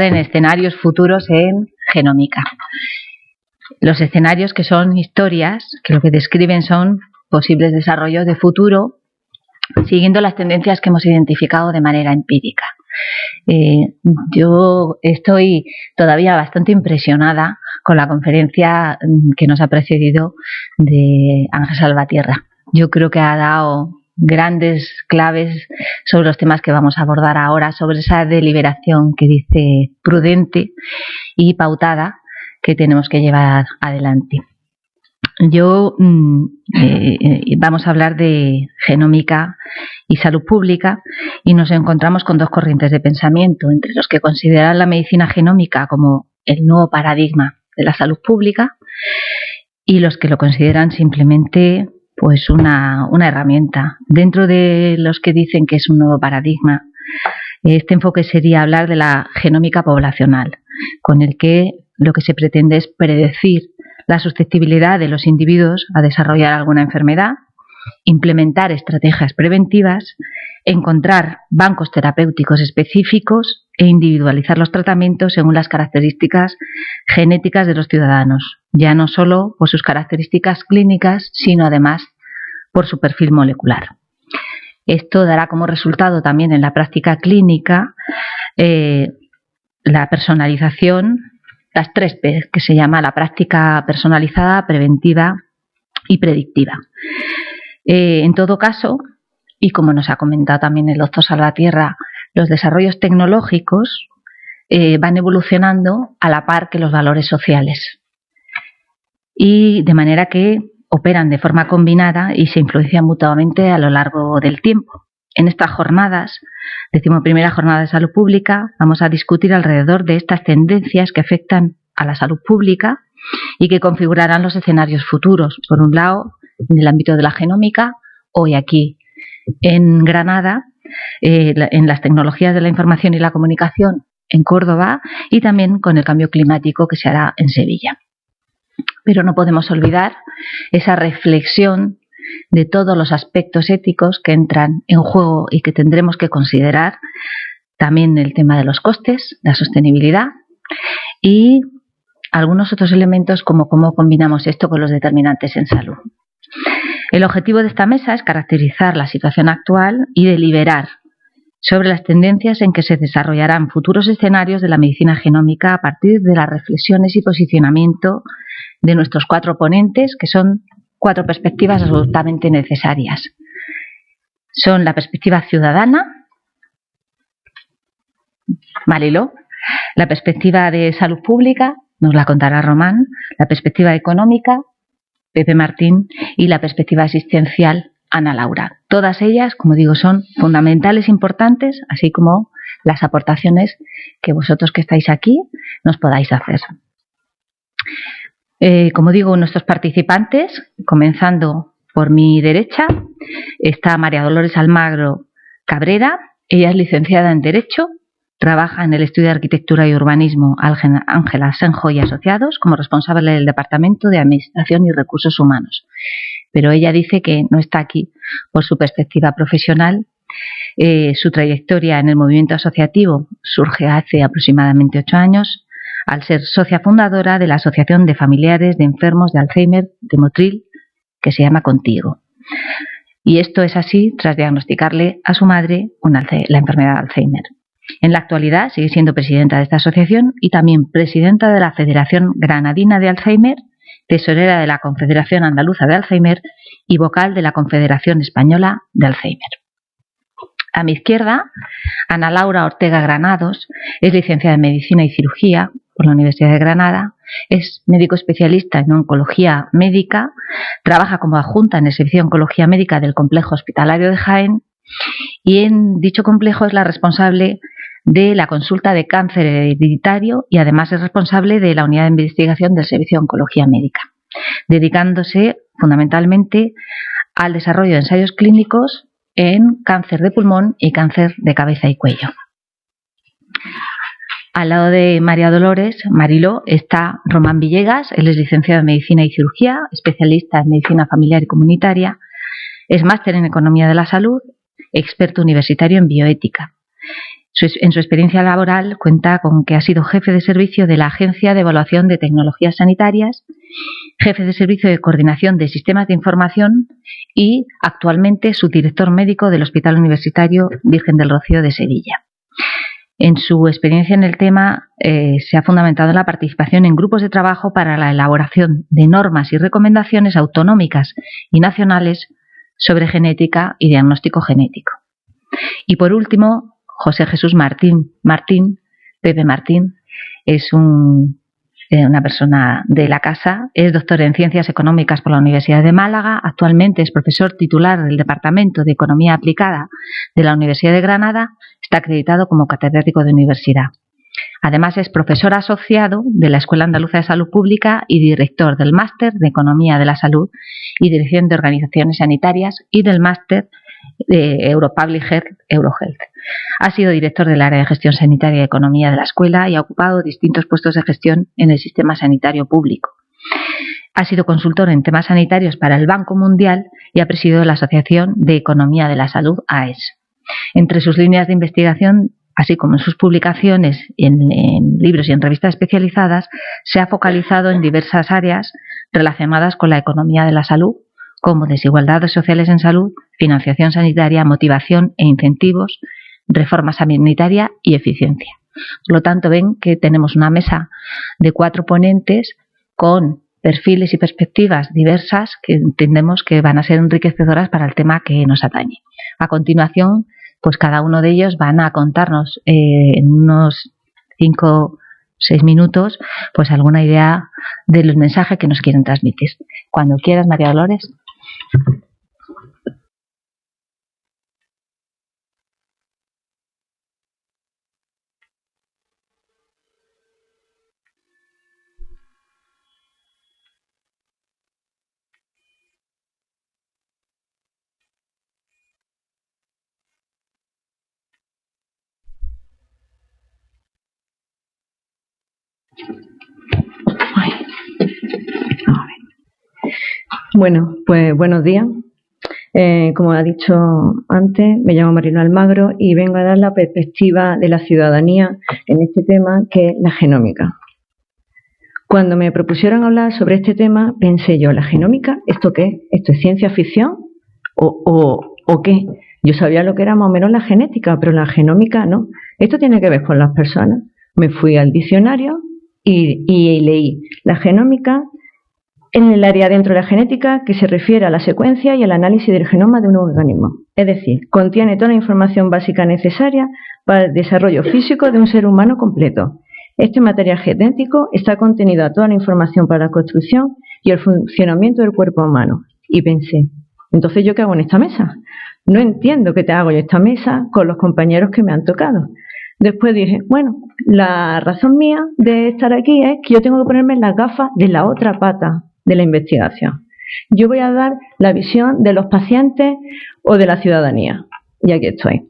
en escenarios futuros en genómica. Los escenarios, que son historias que lo que describen son posibles desarrollos de futuro siguiendo las tendencias que hemos identificado de manera empírica. Yo estoy todavía bastante impresionada con la conferencia que nos ha precedido de Ángel Salvatierra. Yo creo que ha dado grandes claves sobre los temas que vamos a abordar ahora, sobre esa deliberación que dice prudente y pautada que tenemos que llevar adelante. Vamos a hablar de genómica y salud pública y nos encontramos con dos corrientes de pensamiento, entre los que consideran la medicina genómica como el nuevo paradigma de la salud pública y los que lo consideran simplemente pues una herramienta. Dentro de los que dicen que es un nuevo paradigma, este enfoque sería hablar de la genómica poblacional, con el que lo que se pretende es predecir la susceptibilidad de los individuos a desarrollar alguna enfermedad, implementar estrategias preventivas, encontrar bancos terapéuticos específicos e individualizar los tratamientos según las características genéticas de los ciudadanos, ya no solo por sus características clínicas, sino además por su perfil molecular. Esto dará como resultado también en la práctica clínica la personalización, las 3 P, que se llama la práctica personalizada, preventiva y predictiva. En todo caso, y como nos ha comentado también el doctor Salvatierra, los desarrollos tecnológicos van evolucionando a la par que los valores sociales, y de manera que operan de forma combinada y se influencian mutuamente a lo largo del tiempo. En estas jornadas, 11ª jornada de salud pública, vamos a discutir alrededor de estas tendencias que afectan a la salud pública y que configurarán los escenarios futuros. Por un lado, en el ámbito de la genómica, hoy aquí en Granada, en las tecnologías de la información y la comunicación en Córdoba, y también con el cambio climático que se hará en Sevilla. Pero no podemos olvidar esa reflexión de todos los aspectos éticos que entran en juego y que tendremos que considerar, también el tema de los costes, la sostenibilidad y algunos otros elementos como cómo combinamos esto con los determinantes en salud. El objetivo de esta mesa es caracterizar la situación actual y deliberar sobre las tendencias en que se desarrollarán futuros escenarios de la medicina genómica a partir de las reflexiones y posicionamiento de nuestros 4 ponentes, que son 4 perspectivas absolutamente necesarias. Son la perspectiva ciudadana, Mariló, la perspectiva de salud pública, nos la contará Román, la perspectiva económica, Pepe Martín, y la perspectiva asistencial, Ana Laura. Todas ellas, como digo, son fundamentales, importantes, así como las aportaciones que vosotros que estáis aquí nos podáis hacer. Como digo, nuestros participantes, comenzando por mi derecha, está María Dolores Almagro Cabrera. Ella es licenciada en Derecho, trabaja en el Estudio de Arquitectura y Urbanismo Ángela Senjo y Asociados como responsable del Departamento de Administración y Recursos Humanos. Pero ella dice que no está aquí por su perspectiva profesional. Su trayectoria en el movimiento asociativo surge hace aproximadamente 8 años, al ser socia fundadora de la Asociación de Familiares de Enfermos de Alzheimer de Motril, que se llama Contigo. Y esto es así tras diagnosticarle a su madre la enfermedad de Alzheimer. En la actualidad sigue siendo presidenta de esta asociación y también presidenta de la Federación Granadina de Alzheimer, tesorera de la Confederación Andaluza de Alzheimer y vocal de la Confederación Española de Alzheimer. A mi izquierda, Ana Laura Ortega Granados es licenciada en Medicina y Cirugía por la Universidad de Granada, es médico especialista en oncología médica, trabaja como adjunta en el Servicio de Oncología Médica del Complejo Hospitalario de Jaén y en dicho complejo es la responsable de la consulta de cáncer hereditario y además es responsable de la unidad de investigación del Servicio de Oncología Médica, dedicándose fundamentalmente al desarrollo de ensayos clínicos en cáncer de pulmón y cáncer de cabeza y cuello. Al lado de María Dolores, Mariló, está Román Villegas. Él es licenciado en Medicina y Cirugía, especialista en Medicina Familiar y Comunitaria, es máster en Economía de la Salud, experto universitario en Bioética. En su experiencia laboral cuenta con que ha sido jefe de servicio de la Agencia de Evaluación de Tecnologías Sanitarias, jefe de servicio de coordinación de sistemas de información y actualmente subdirector médico del Hospital Universitario Virgen del Rocío de Sevilla. En su experiencia en el tema se ha fundamentado en la participación en grupos de trabajo para la elaboración de normas y recomendaciones autonómicas y nacionales sobre genética y diagnóstico genético. Y por último, José Jesús Martín, Pepe Martín, es una persona de la casa, es doctor en Ciencias Económicas por la Universidad de Málaga, actualmente es profesor titular del Departamento de Economía Aplicada de la Universidad de Granada, está acreditado como catedrático de universidad. Además es profesor asociado de la Escuela Andaluza de Salud Pública y director del Máster de Economía de la Salud y Dirección de Organizaciones Sanitarias y del Máster de Europublic Health, Eurohealth. Ha sido director del área de gestión sanitaria y economía de la escuela y ha ocupado distintos puestos de gestión en el sistema sanitario público. Ha sido consultor en temas sanitarios para el Banco Mundial y ha presidido la Asociación de Economía de la Salud, AES. Entre sus líneas de investigación, así como en sus publicaciones en libros y en revistas especializadas, se ha focalizado en diversas áreas relacionadas con la economía de la salud, como desigualdades sociales en salud, financiación sanitaria, motivación e incentivos, reforma sanitaria y eficiencia. Por lo tanto, ven que tenemos una mesa de 4 ponentes con perfiles y perspectivas diversas que entendemos que van a ser enriquecedoras para el tema que nos atañe. A continuación, pues cada uno de ellos van a contarnos en unos 5 o 6 minutos pues alguna idea del mensaje que nos quieren transmitir. Cuando quieras, María Dolores. Bueno, pues buenos días. Como ha dicho antes, me llamo Marilo Almagro y vengo a dar la perspectiva de la ciudadanía en este tema que es la genómica. Cuando me propusieron hablar sobre este tema, pensé yo, ¿la genómica? ¿Esto qué? ¿Esto es ciencia ficción? ¿O qué? Yo sabía lo que era más o menos la genética, pero la genómica no. Esto tiene que ver con las personas. Me fui al diccionario y leí la genómica en el área dentro de la genética que se refiere a la secuencia y al análisis del genoma de un organismo. Es decir, contiene toda la información básica necesaria para el desarrollo físico de un ser humano completo. Este material genético está contenido a toda la información para la construcción y el funcionamiento del cuerpo humano. Y pensé, ¿entonces yo qué hago en esta mesa? No entiendo qué te hago yo en esta mesa con los compañeros que me han tocado. Después dije, bueno, la razón mía de estar aquí es que yo tengo que ponerme las gafas de la otra pata de la investigación. Yo voy a dar la visión de los pacientes o de la ciudadanía. Y aquí estoy.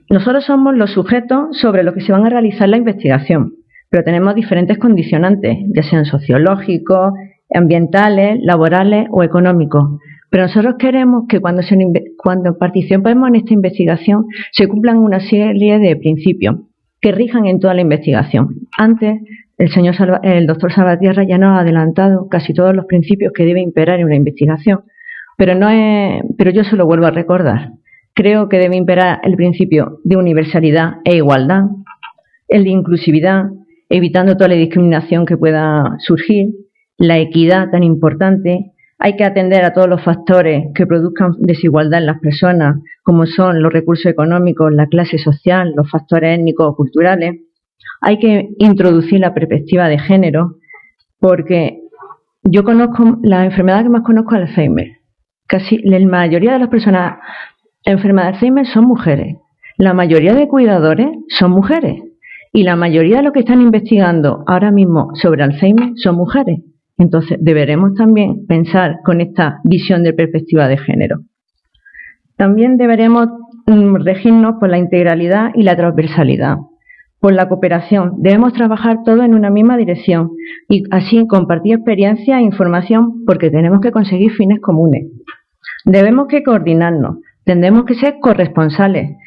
Nosotros somos los sujetos sobre los que se van a realizar la investigación, pero tenemos diferentes condicionantes, ya sean sociológicos, ambientales, laborales o económicos. Pero nosotros queremos que cuando participemos en esta investigación se cumplan una serie de principios que rijan en toda la investigación. Antes, el doctor Salvatierra ya nos ha adelantado casi todos los principios que deben imperar en una investigación, pero yo se lo vuelvo a recordar. Creo que debe imperar el principio de universalidad e igualdad, el de inclusividad, evitando toda la discriminación que pueda surgir, la equidad tan importante. Hay que atender a todos los factores que produzcan desigualdad en las personas, como son los recursos económicos, la clase social, los factores étnicos o culturales. Hay que introducir la perspectiva de género, porque yo conozco, la enfermedad que más conozco es Alzheimer. Casi la mayoría de las personas enfermas de Alzheimer son mujeres. La mayoría de cuidadores son mujeres. Y la mayoría de los que están investigando ahora mismo sobre Alzheimer son mujeres. Entonces, deberemos también pensar con esta visión de perspectiva de género. También deberemos regirnos por la integralidad y la transversalidad, por la cooperación. Debemos trabajar todos en una misma dirección y así compartir experiencia e información porque tenemos que conseguir fines comunes. Debemos que coordinarnos, Tendremos que ser corresponsales.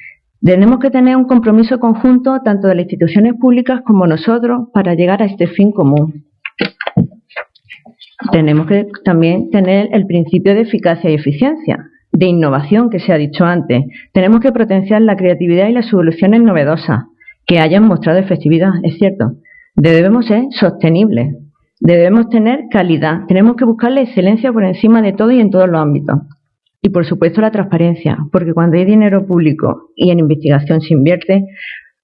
Tenemos que tener un compromiso conjunto tanto de las instituciones públicas como nosotros para llegar a este fin común. Tenemos que también tener el principio de eficacia y eficiencia, de innovación que se ha dicho antes. Tenemos que potenciar la creatividad y las soluciones novedosas que hayan mostrado efectividad, es cierto. Debemos ser sostenibles, debemos tener calidad, tenemos que buscar la excelencia por encima de todo y en todos los ámbitos. Y por supuesto la transparencia, porque cuando hay dinero público y en investigación se invierte,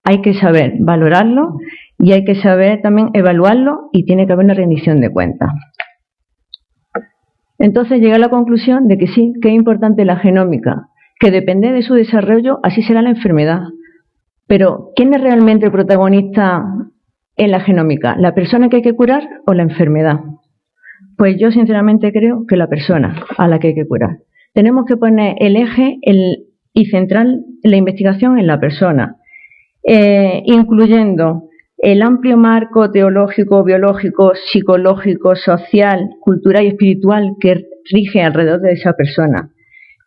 hay que saber valorarlo y hay que saber también evaluarlo y tiene que haber una rendición de cuentas. Entonces llegué a la conclusión de que sí, que es importante la genómica, que depende de su desarrollo, así será la enfermedad. Pero, ¿quién es realmente el protagonista en la genómica? ¿La persona que hay que curar o la enfermedad? Pues yo sinceramente creo que la persona a la que hay que curar. Tenemos que poner el eje y centrar la investigación en la persona, incluyendo el amplio marco teológico, biológico, psicológico, social, cultural y espiritual que rige alrededor de esa persona,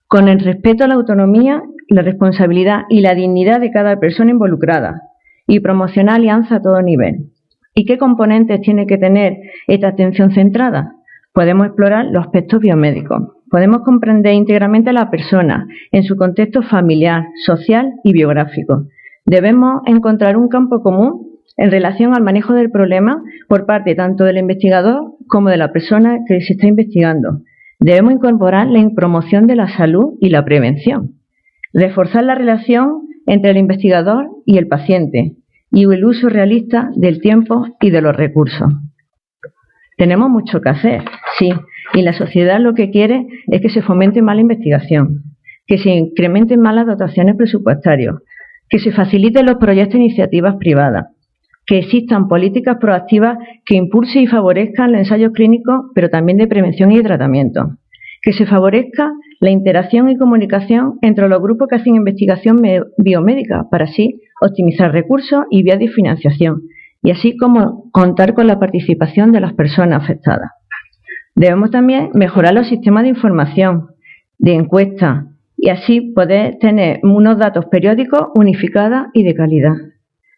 con el respeto a la autonomía, la responsabilidad y la dignidad de cada persona involucrada, y promocionar alianza a todo nivel. ¿Y qué componentes tiene que tener esta atención centrada? Podemos explorar los aspectos biomédicos. Podemos comprender íntegramente a la persona en su contexto familiar, social y biográfico. Debemos encontrar un campo común en relación al manejo del problema por parte tanto del investigador como de la persona que se está investigando. Debemos incorporar la promoción de la salud y la prevención, reforzar la relación entre el investigador y el paciente y el uso realista del tiempo y de los recursos. Tenemos mucho que hacer, sí, y la sociedad lo que quiere es que se fomente más la investigación, que se incrementen más las dotaciones presupuestarias, que se faciliten los proyectos e iniciativas privadas, que existan políticas proactivas que impulsen y favorezcan los ensayos clínicos, pero también de prevención y de tratamiento, que se favorezca la interacción y comunicación entre los grupos que hacen investigación biomédica para así optimizar recursos y vías de financiación, y así como contar con la participación de las personas afectadas. Debemos también mejorar los sistemas de información, de encuesta, y así poder tener unos datos periódicos unificados y de calidad.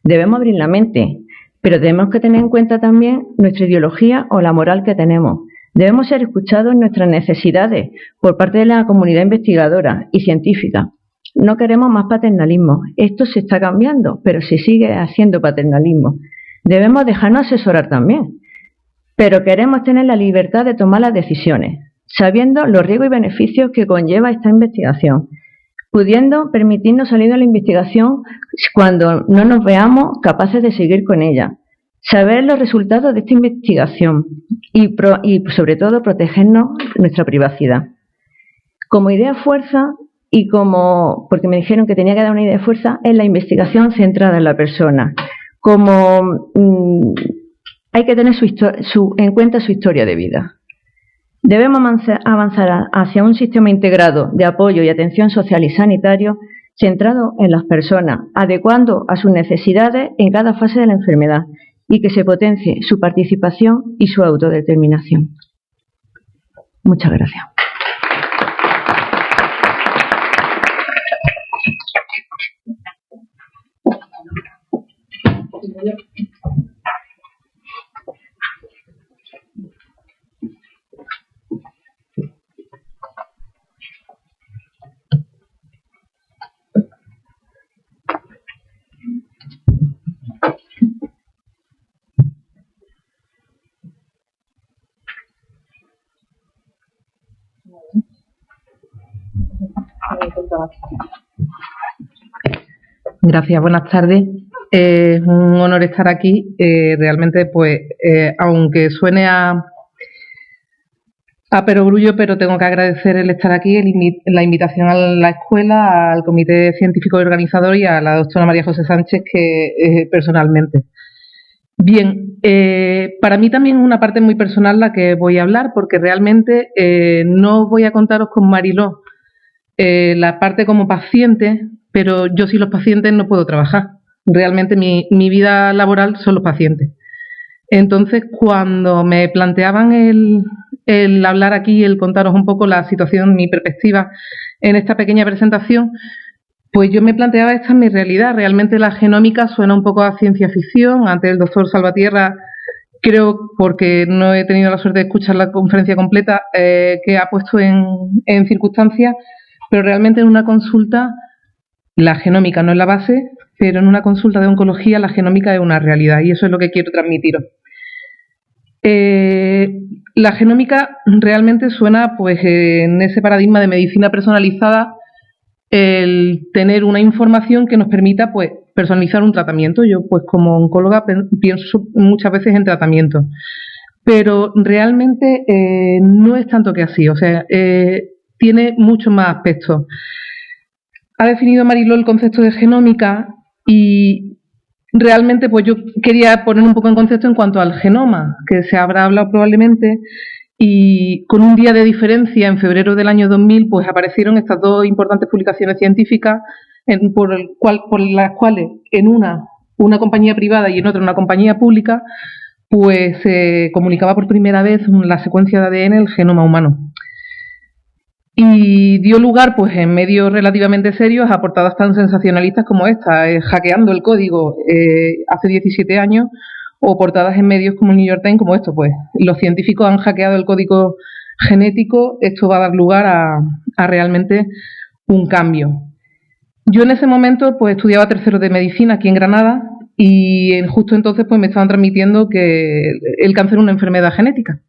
Debemos abrir la mente, pero tenemos que tener en cuenta también nuestra ideología o la moral que tenemos. Debemos ser escuchados en nuestras necesidades por parte de la comunidad investigadora y científica. No queremos más paternalismo. Esto se está cambiando, pero se sigue haciendo paternalismo. Debemos dejarnos asesorar también, pero queremos tener la libertad de tomar las decisiones, sabiendo los riesgos y beneficios que conlleva esta investigación, pudiendo permitirnos salir de la investigación cuando no nos veamos capaces de seguir con ella, saber los resultados de esta investigación y sobre todo protegernos nuestra privacidad. Como idea fuerza y porque me dijeron que tenía que dar una idea de fuerza, es la investigación centrada en la persona. Como hay que tener en cuenta su historia de vida. Debemos avanzar hacia un sistema integrado de apoyo y atención social y sanitario centrado en las personas, adecuando a sus necesidades en cada fase de la enfermedad y que se potencie su participación y su autodeterminación. Muchas gracias. Gracias, buenas tardes. Es un honor estar aquí. Realmente, pues, aunque suene a perogrullo, pero tengo que agradecer el estar aquí, la invitación a la escuela, al comité científico y organizador y a la doctora María José Sánchez, que personalmente. Bien, para mí también es una parte muy personal la que voy a hablar, porque realmente no voy a contaros con Mariló la parte como paciente, pero yo sin los pacientes no puedo trabajar. Realmente mi vida laboral son los pacientes. Entonces, cuando me planteaban el hablar aquí, el contaros un poco la situación, mi perspectiva en esta pequeña presentación, pues yo me planteaba, esta es mi realidad. Realmente la genómica suena un poco a ciencia ficción. Antes el doctor Salvatierra, creo, porque no he tenido la suerte de escuchar la conferencia completa, que ha puesto en circunstancias, pero realmente en una consulta la genómica no es la base, pero en una consulta de oncología la genómica es una realidad y eso es lo que quiero transmitiros. La genómica realmente suena, pues, en ese paradigma de medicina personalizada, el tener una información que nos permita, pues, personalizar un tratamiento. Yo, pues, como oncóloga pienso muchas veces en tratamiento, pero realmente no es tanto que así, o sea, tiene muchos más aspectos. Ha definido Mariló el concepto de genómica y realmente, pues, yo quería poner un poco en concepto en cuanto al genoma, que se habrá hablado probablemente. Y con un día de diferencia, en febrero del año 2000, pues aparecieron estas dos importantes publicaciones científicas por las cuales en una compañía privada y en otra una compañía pública, pues se comunicaba por primera vez la secuencia de ADN del genoma humano. Y dio lugar, pues, en medios relativamente serios a portadas tan sensacionalistas como esta, hackeando el código hace 17 años, o portadas en medios como el New York Times como esto, pues los científicos han hackeado el código genético, esto va a dar lugar a realmente un cambio. Yo en ese momento, pues, estudiaba tercero de medicina aquí en Granada y justo entonces, pues, me estaban transmitiendo que el cáncer es una enfermedad genética.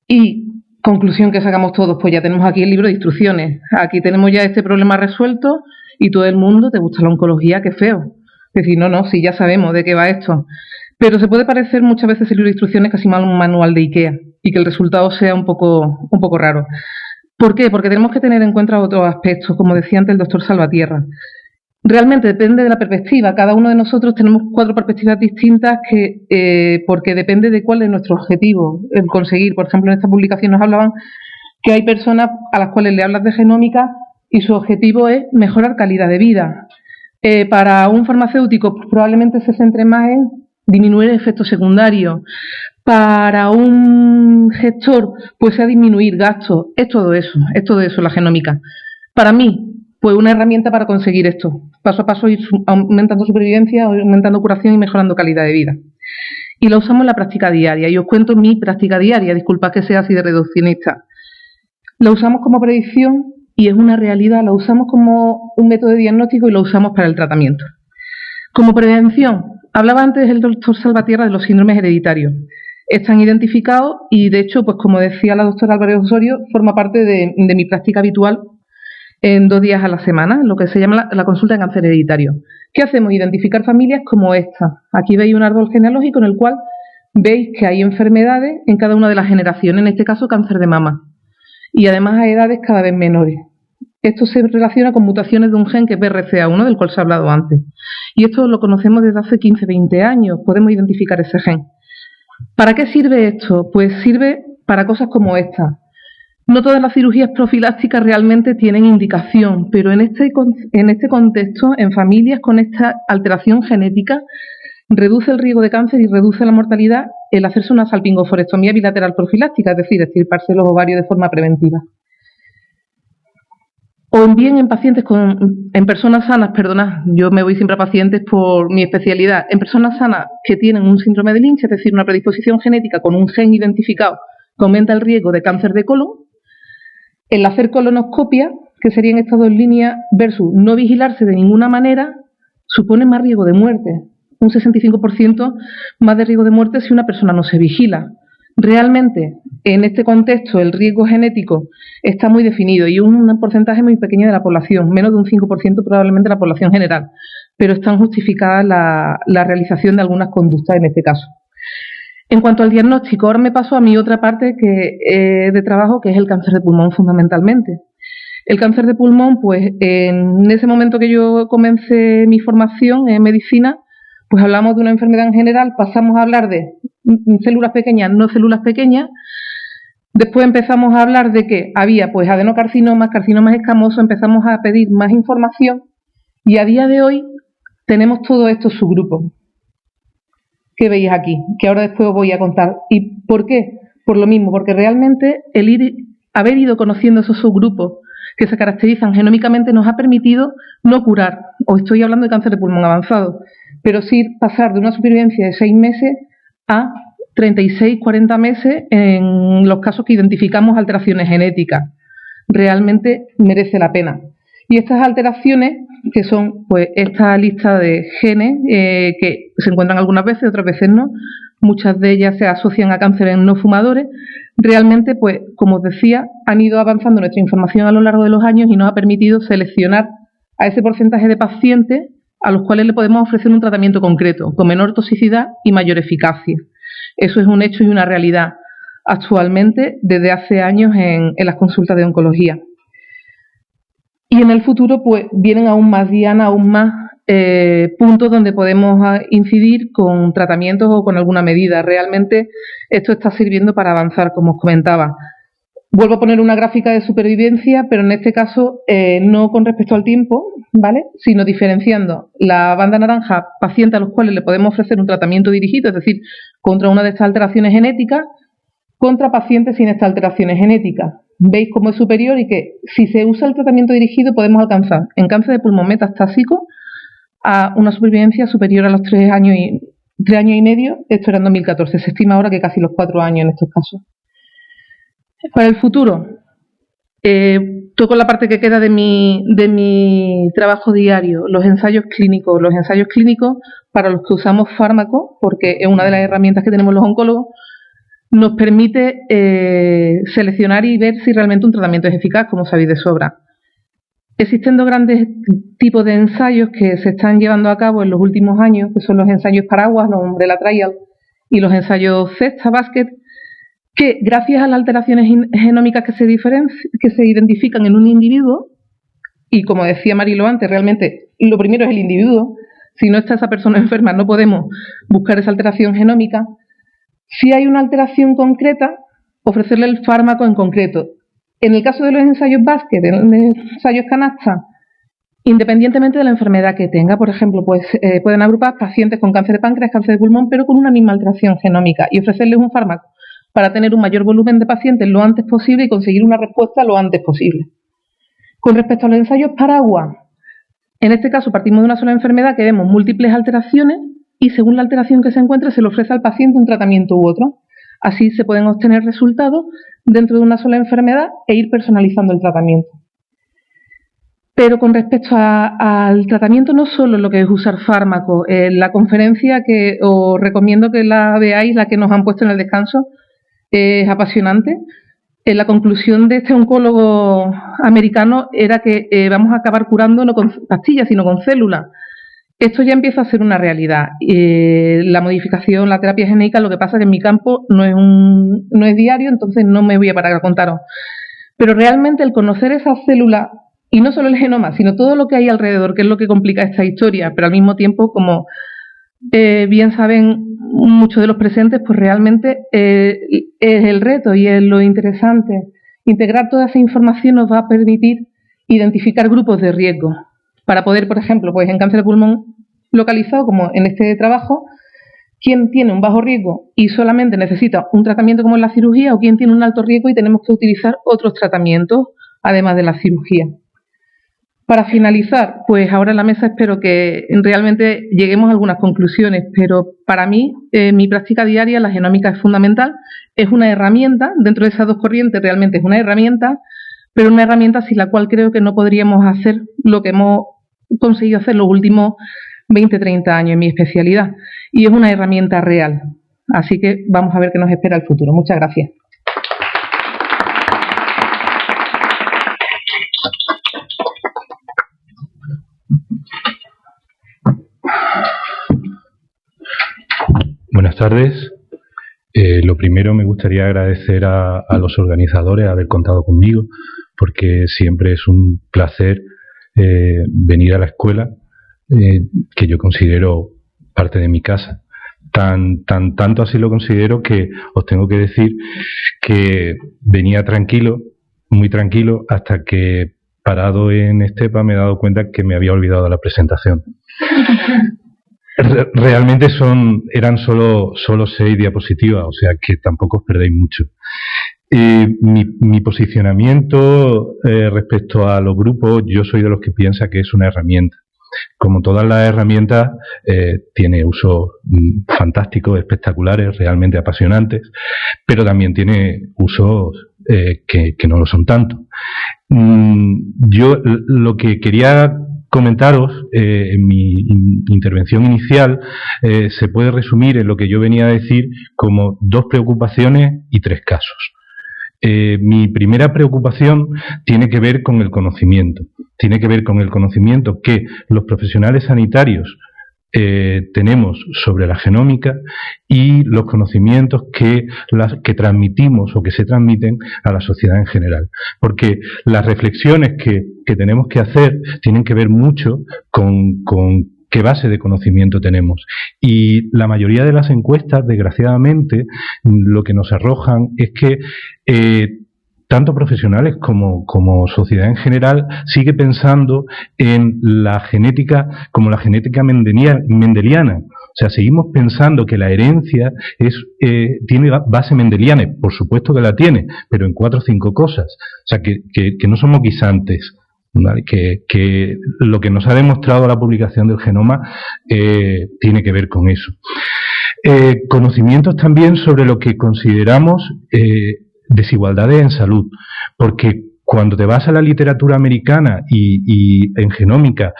Y conclusión que sacamos todos, pues ya tenemos aquí el libro de instrucciones, aquí tenemos ya este problema resuelto y todo el mundo, ¿te gusta la oncología? ¡Qué feo! Es decir, no, sí, ya sabemos de qué va esto. Pero se puede parecer muchas veces el libro de instrucciones casi mal a un manual de IKEA y que el resultado sea un poco raro. ¿Por qué? Porque tenemos que tener en cuenta otros aspectos, como decía antes el doctor Salvatierra. Realmente depende de la perspectiva. Cada uno de nosotros tenemos 4 perspectivas distintas porque depende de cuál es nuestro objetivo, el conseguir. Por ejemplo, en esta publicación nos hablaban que hay personas a las cuales le hablas de genómica y su objetivo es mejorar calidad de vida. Para un farmacéutico probablemente se centre más en disminuir efectos secundarios. Para un gestor, pues sea disminuir gastos. Es todo eso la genómica. Para mí, pues una herramienta para conseguir esto. Paso a paso ir aumentando supervivencia, aumentando curación y mejorando calidad de vida. Y la usamos en la práctica diaria. Y os cuento mi práctica diaria, disculpad que sea así de reduccionista. La usamos como predicción y es una realidad, la usamos como un método de diagnóstico y lo usamos para el tratamiento. Como prevención, hablaba antes el doctor Salvatierra de los síndromes hereditarios. Están identificados y, de hecho, pues como decía la doctora Álvarez Osorio, forma parte de mi práctica habitual en 2 días a la semana, lo que se llama la consulta de cáncer hereditario. ¿Qué hacemos? Identificar familias como esta. Aquí veis un árbol genealógico en el cual veis que hay enfermedades en cada una de las generaciones, en este caso cáncer de mama, y además a edades cada vez menores. Esto se relaciona con mutaciones de un gen que es BRCA1, del cual se ha hablado antes. Y esto lo conocemos desde hace 15-20 años, podemos identificar ese gen. ¿Para qué sirve esto? Pues sirve para cosas como esta. No todas las cirugías profilácticas realmente tienen indicación, pero en este contexto, en familias con esta alteración genética, reduce el riesgo de cáncer y reduce la mortalidad el hacerse una salpingoforectomía bilateral profiláctica, es decir, extirparse los ovarios de forma preventiva. O bien en pacientes en personas sanas, perdonad, yo me voy siempre a pacientes por mi especialidad, en personas sanas que tienen un síndrome de Lynch, es decir, una predisposición genética con un gen identificado que aumenta el riesgo de cáncer de colon. El hacer colonoscopia, que serían estas 2 líneas, versus no vigilarse de ninguna manera, supone más riesgo de muerte. Un 65% más de riesgo de muerte si una persona no se vigila. Realmente, en este contexto, el riesgo genético está muy definido y es un porcentaje muy pequeño de la población, menos de un 5% probablemente de la población general, pero están justificadas la realización de algunas conductas en este caso. En cuanto al diagnóstico, ahora me paso a mi otra parte de trabajo, que es el cáncer de pulmón fundamentalmente. El cáncer de pulmón, pues en ese momento que yo comencé mi formación en medicina, pues hablamos de una enfermedad en general, pasamos a hablar de células pequeñas, no células pequeñas. Después empezamos a hablar de que había pues adenocarcinomas, carcinomas escamosos, empezamos a pedir más información y a día de hoy tenemos todos estos subgrupos que veis aquí, que ahora después os voy a contar. ¿Y por qué? Por lo mismo, porque realmente haber ido conociendo esos subgrupos que se caracterizan genómicamente nos ha permitido no curar, o estoy hablando de cáncer de pulmón avanzado, pero sí pasar de una supervivencia de 6 meses a 36, 40 meses en los casos que identificamos alteraciones genéticas. Realmente merece la pena. Y estas alteraciones, que son pues esta lista de genes que se encuentran algunas veces, otras veces no, muchas de ellas se asocian a cáncer en no fumadores, realmente, pues como os decía, han ido avanzando nuestra información a lo largo de los años y nos ha permitido seleccionar a ese porcentaje de pacientes a los cuales le podemos ofrecer un tratamiento concreto, con menor toxicidad y mayor eficacia. Eso es un hecho y una realidad actualmente desde hace años en las consultas de oncología. Y en el futuro pues vienen aún más dianas, aún más puntos donde podemos incidir con tratamientos o con alguna medida. Realmente esto está sirviendo para avanzar, como os comentaba. Vuelvo a poner una gráfica de supervivencia, pero en este caso no con respecto al tiempo, ¿vale?, sino diferenciando la banda naranja, pacientes a los cuales le podemos ofrecer un tratamiento dirigido, es decir, contra una de estas alteraciones genéticas, contra pacientes sin estas alteraciones genéticas. Veis cómo es superior y que si se usa el tratamiento dirigido podemos alcanzar en cáncer de pulmón metastásico a una supervivencia superior a los 3 años y medio, esto era en 2014, se estima ahora que casi los 4 años en estos casos. Para el futuro, toco la parte que queda de mi trabajo diario, los ensayos clínicos. Los ensayos clínicos para los que usamos fármacos, porque es una de las herramientas que tenemos los oncólogos, nos permite seleccionar y ver si realmente un tratamiento es eficaz, como sabéis de sobra. Existen 2 grandes tipos de ensayos que se están llevando a cabo en los últimos años, que son los ensayos paraguas, los Umbrella Trial, y los ensayos Cesta Basket, que gracias a las alteraciones genómicas que se identifican en un individuo, y como decía Marilo antes, realmente lo primero es el individuo, si no está esa persona enferma no podemos buscar esa alteración genómica. Si hay una alteración concreta, ofrecerle el fármaco en concreto. En el caso de los ensayos Basket, en los ensayos canasta, independientemente de la enfermedad que tenga, por ejemplo, pues pueden agrupar pacientes con cáncer de páncreas, cáncer de pulmón, pero con una misma alteración genómica y ofrecerles un fármaco para tener un mayor volumen de pacientes lo antes posible y conseguir una respuesta lo antes posible. Con respecto a los ensayos paraguas, en este caso partimos de una sola enfermedad que vemos múltiples alteraciones y según la alteración que se encuentre se le ofrece al paciente un tratamiento u otro. Así se pueden obtener resultados dentro de una sola enfermedad e ir personalizando el tratamiento. Pero con respecto al tratamiento no solo lo que es usar fármacos, la conferencia que os recomiendo que la veáis, la que nos han puesto en el descanso, es apasionante. La conclusión de este oncólogo americano era que vamos a acabar curando no con pastillas sino con células. Esto ya empieza a ser una realidad. La modificación, la terapia genética, lo que pasa es que en mi campo no es diario, entonces no me voy a parar a contaros. Pero realmente el conocer esas células, y no solo el genoma, sino todo lo que hay alrededor, que es lo que complica esta historia, pero al mismo tiempo, como bien saben muchos de los presentes, pues realmente es el reto y es lo interesante. Integrar toda esa información nos va a permitir identificar grupos de riesgo para poder, por ejemplo, pues en cáncer de pulmón localizado, como en este trabajo, quién tiene un bajo riesgo y solamente necesita un tratamiento como en la cirugía o quién tiene un alto riesgo y tenemos que utilizar otros tratamientos además de la cirugía. Para finalizar, pues ahora en la mesa espero que realmente lleguemos a algunas conclusiones, pero para mí, mi práctica diaria, la genómica es fundamental, es una herramienta, dentro de esas 2 corrientes realmente es una herramienta, pero una herramienta sin la cual creo que no podríamos hacer lo que hemos conseguido hacer los últimos 20-30 años en mi especialidad, y es una herramienta real. Así que vamos a ver qué nos espera el futuro. Muchas gracias. Buenas tardes. Lo primero me gustaría agradecer a los organizadores haber contado conmigo, porque siempre es un placer venir a la escuela, que yo considero parte de mi casa. Tanto así lo considero que os tengo que decir que venía tranquilo, muy tranquilo, hasta que parado en Estepa me he dado cuenta que me había olvidado la presentación. Realmente eran solo 6 diapositivas, o sea que tampoco os perdéis mucho. Mi posicionamiento respecto a los grupos, yo soy de los que piensa que es una herramienta. Como todas las herramientas, tiene usos fantásticos, espectaculares, realmente apasionantes, pero también tiene usos que no lo son tanto. Yo lo que quería comentaros en mi intervención inicial se puede resumir en lo que yo venía a decir como 2 preocupaciones y 3 casos. Mi primera preocupación tiene que ver con el conocimiento. Tiene que ver con el conocimiento que los profesionales sanitarios tenemos sobre la genómica y los conocimientos que transmitimos o que se transmiten a la sociedad en general. Porque las reflexiones que tenemos que hacer tienen que ver mucho con qué base de conocimiento tenemos. Y la mayoría de las encuestas, desgraciadamente, lo que nos arrojan es que tanto profesionales como sociedad en general sigue pensando en la genética como la genética mendeliana. O sea, seguimos pensando que la herencia tiene base mendeliana. Por supuesto que la tiene, pero en 4 o 5 cosas. O sea, que no somos guisantes, ¿vale? Que lo que nos ha demostrado la publicación del genoma tiene que ver con eso. Conocimientos también sobre lo que consideramos desigualdades en salud, porque cuando te vas a la literatura americana y en genómica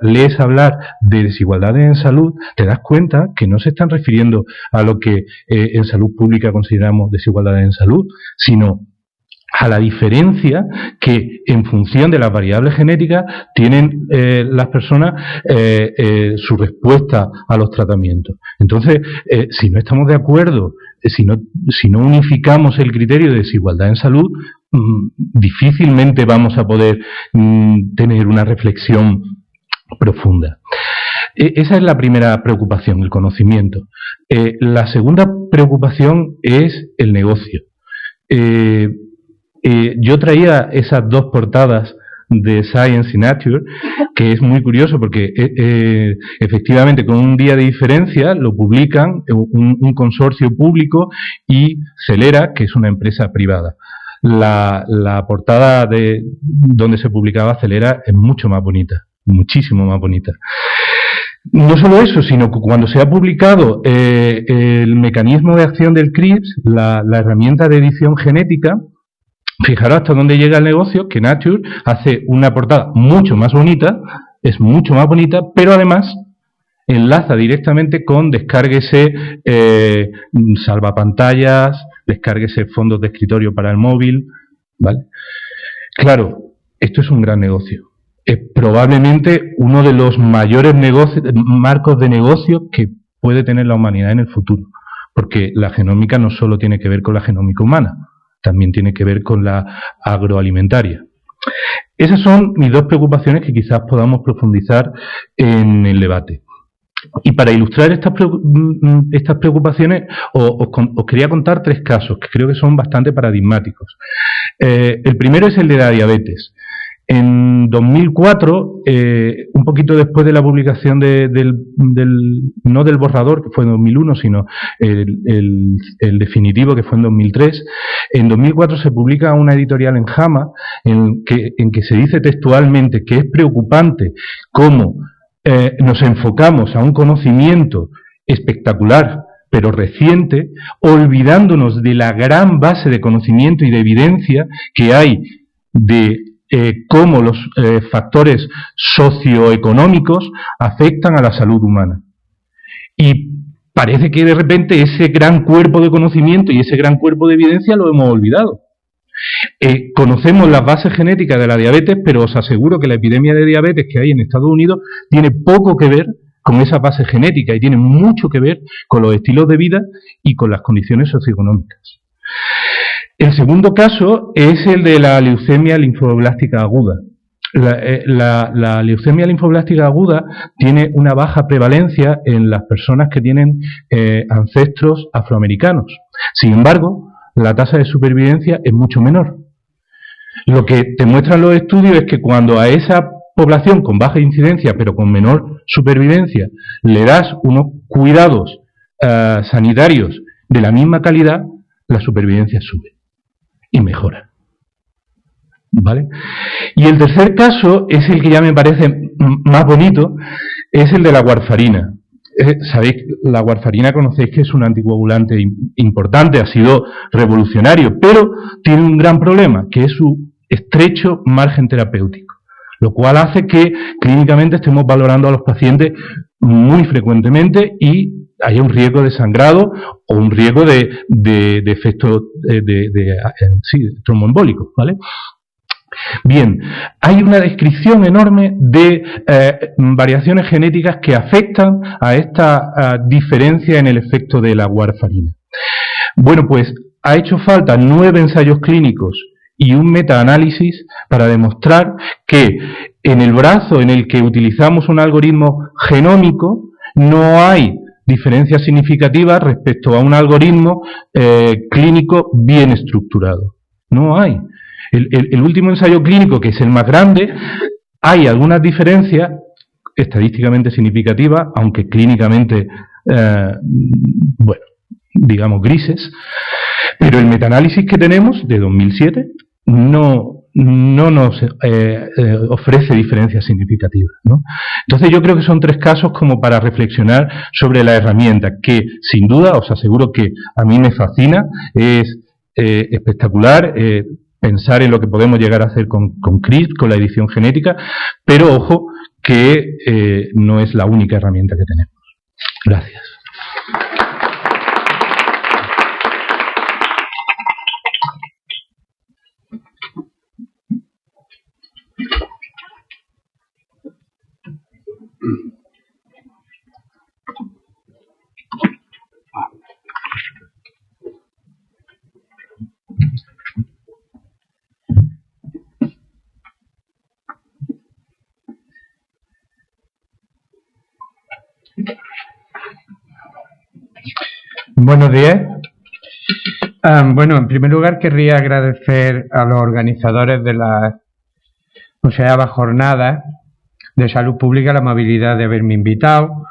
lees hablar de desigualdades en salud, te das cuenta que no se están refiriendo a lo que en salud pública consideramos desigualdades en salud, sino a la diferencia que en función de las variables genéticas tienen las personas su respuesta a los tratamientos. Entonces, si no estamos de acuerdo, si no unificamos el criterio de desigualdad en salud, difícilmente vamos a poder tener una reflexión profunda. Esa es la primera preocupación, el conocimiento. La segunda preocupación es el negocio. Yo traía esas 2 portadas de Science y Nature, que es muy curioso porque efectivamente con un día de diferencia lo publican un consorcio público y Celera, que es una empresa privada. La portada donde se publicaba Celera es mucho más bonita, muchísimo más bonita. No solo eso, sino que cuando se ha publicado el mecanismo de acción del CRISPR, la herramienta de edición genética, fijaros hasta dónde llega el negocio, que Nature hace una portada mucho más bonita, es mucho más bonita, pero además enlaza directamente con descárguese salvapantallas, descárguese fondos de escritorio para el móvil, ¿vale? Claro, esto es un gran negocio. Es probablemente uno de los mayores marcos de negocio que puede tener la humanidad en el futuro, porque la genómica no solo tiene que ver con la genómica humana, también tiene que ver con la agroalimentaria. Esas son mis 2 preocupaciones que quizás podamos profundizar en el debate. Y para ilustrar estas preocupaciones, os quería contar 3 casos que creo que son bastante paradigmáticos. El primero es el de la diabetes. En 2004, un poquito después de la publicación no del borrador, que fue en 2001, sino el definitivo, que fue en 2003, en 2004 se publica una editorial en JAMA en que se dice textualmente que es preocupante cómo nos enfocamos a un conocimiento espectacular, pero reciente, olvidándonos de la gran base de conocimiento y de evidencia que hay de cómo los factores socioeconómicos afectan a la salud humana. Y parece que de repente ese gran cuerpo de conocimiento y ese gran cuerpo de evidencia lo hemos olvidado. Conocemos las bases genéticas de la diabetes, pero os aseguro que la epidemia de diabetes que hay en Estados Unidos tiene poco que ver con esa base genética y tiene mucho que ver con los estilos de vida y con las condiciones socioeconómicas. El segundo caso es el de la leucemia linfoblástica aguda. La leucemia linfoblástica aguda tiene una baja prevalencia en las personas que tienen ancestros afroamericanos. Sin embargo, la tasa de supervivencia es mucho menor. Lo que te muestran los estudios es que cuando a esa población con baja incidencia pero con menor supervivencia le das unos cuidados sanitarios de la misma calidad, la supervivencia sube y mejora. ¿Vale? Y el tercer caso es el que ya me parece más bonito, es el de la warfarina. Sabéis, la warfarina conocéis que es un anticoagulante importante, ha sido revolucionario, pero tiene un gran problema, que es su estrecho margen terapéutico, lo cual hace que clínicamente estemos valorando a los pacientes muy frecuentemente y haya un riesgo de sangrado o un riesgo de efecto tromboembólico, ¿vale? Bien, hay una descripción enorme de variaciones genéticas que afectan a esta diferencia en el efecto de la warfarina. Bueno, pues ha hecho falta 9 ensayos clínicos y un metaanálisis para demostrar que en el brazo en el que utilizamos un algoritmo genómico no hay diferencias significativas respecto a un algoritmo clínico bien estructurado. No hay. El último ensayo clínico, que es el más grande, hay algunas diferencias estadísticamente significativas, aunque clínicamente, bueno, digamos grises, pero el metaanálisis que tenemos, de 2007, no nos ofrece diferencias significativas, ¿no? Entonces yo creo que son 3 casos como para reflexionar sobre la herramienta, que sin duda os aseguro que a mí me fascina, es espectacular, pensar en lo que podemos llegar a hacer con CRISPR, con la edición genética, pero ojo que no es la única herramienta que tenemos. Gracias. Buenos días. Bueno, en primer lugar querría agradecer a los organizadores de la 11ª Jornada de Salud Pública la amabilidad de haberme invitado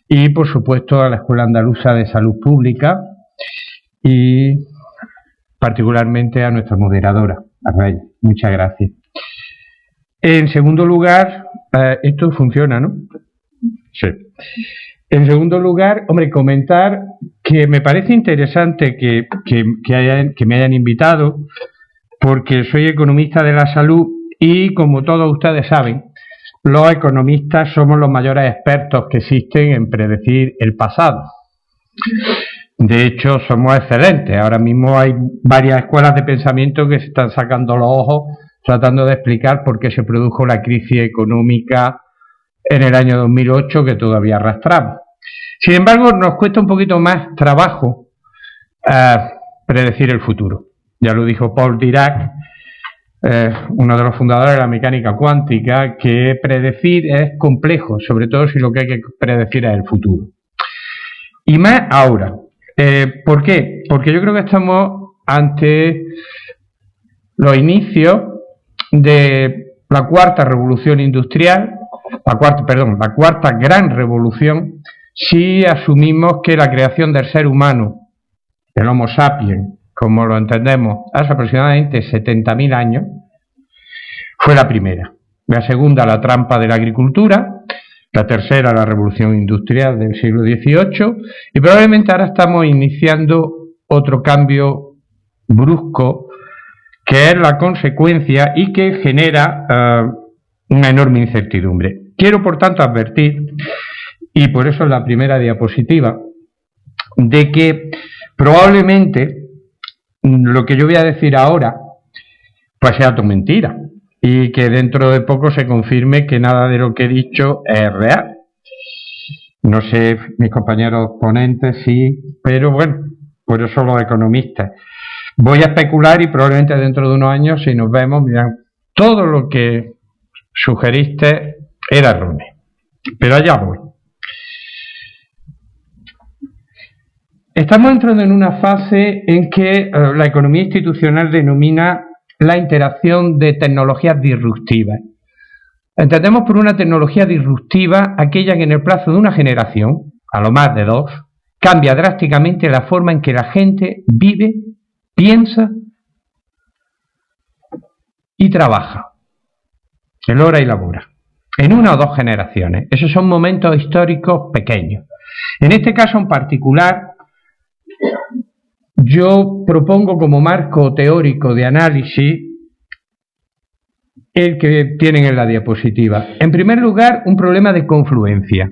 y, por supuesto, a la Escuela Andaluza de Salud Pública y particularmente a nuestra moderadora, a Rey. Muchas gracias. En segundo lugar, esto funciona, ¿no? Sí. En segundo lugar, hombre, comentar que me parece interesante que me hayan invitado, porque soy economista de la salud y, como todos ustedes saben, los economistas somos los mayores expertos que existen en predecir el pasado. De hecho, somos excelentes. Ahora mismo hay varias escuelas de pensamiento que se están sacando los ojos tratando de explicar por qué se produjo la crisis económica en el año 2008 que todavía arrastramos. Sin embargo, nos cuesta un poquito más trabajo predecir el futuro. Ya lo dijo Paul Dirac, uno de los fundadores de la mecánica cuántica, que predecir es complejo, sobre todo si lo que hay que predecir es el futuro. Y más ahora. ¿Por qué? Porque yo creo que estamos ante los inicios de la cuarta revolución industrial, la cuarta gran revolución, si asumimos que la creación del ser humano, el Homo sapiens, como lo entendemos, hace aproximadamente 70.000 años, fue la primera. La segunda, la trampa de la agricultura. La tercera, la revolución industrial del siglo XVIII. Y probablemente ahora estamos iniciando otro cambio brusco, que es la consecuencia y que genera una enorme incertidumbre. Quiero, por tanto, advertir, y por eso es la primera diapositiva, de que probablemente lo que yo voy a decir ahora pues sea todo mentira y que dentro de poco se confirme que nada de lo que he dicho es real. No sé, mis compañeros ponentes sí, pero bueno, por eso los economistas. Voy a especular y probablemente dentro de unos años, si nos vemos, miran, todo lo que sugeriste era erróneo. Pero allá voy. Estamos entrando en una fase en que la economía institucional denomina la interacción de tecnologías disruptivas. Entendemos por una tecnología disruptiva aquella que en el plazo de una generación, a lo más de 2, cambia drásticamente la forma en que la gente vive piensa y trabaja, elabora y labora, en una o dos generaciones. Esos son momentos históricos pequeños. En este caso en particular, yo propongo como marco teórico de análisis el que tienen en la diapositiva. En primer lugar, un problema de confluencia.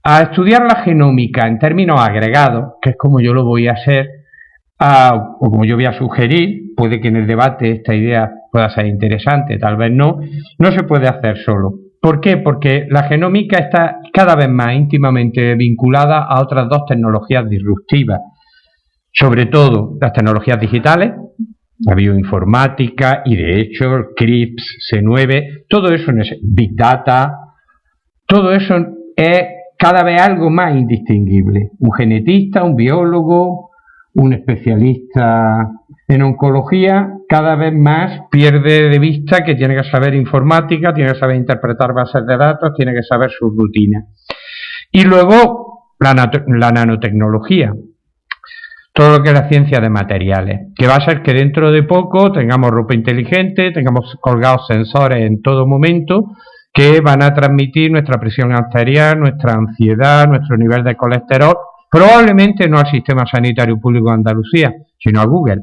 A estudiar la genómica en términos agregados, que es como yo lo voy a hacer, o como yo voy a sugerir, puede que en el debate esta idea pueda ser interesante, tal vez no se puede hacer solo. ¿Por qué? Porque la genómica está cada vez más íntimamente vinculada a otras dos tecnologías disruptivas, sobre todo las tecnologías digitales, la bioinformática y de hecho el CRISPR, C9, todo eso es Big Data, todo eso es cada vez algo más indistinguible. Un genetista, un biólogo, un especialista en oncología, cada vez más pierde de vista que tiene que saber informática, tiene que saber interpretar bases de datos, tiene que saber sus rutinas. Y luego la nanotecnología. Todo lo que es la ciencia de materiales, que va a ser que dentro de poco tengamos ropa inteligente, tengamos colgados sensores en todo momento que van a transmitir nuestra presión arterial, nuestra ansiedad, nuestro nivel de colesterol, probablemente no al sistema sanitario público de Andalucía, sino a Google,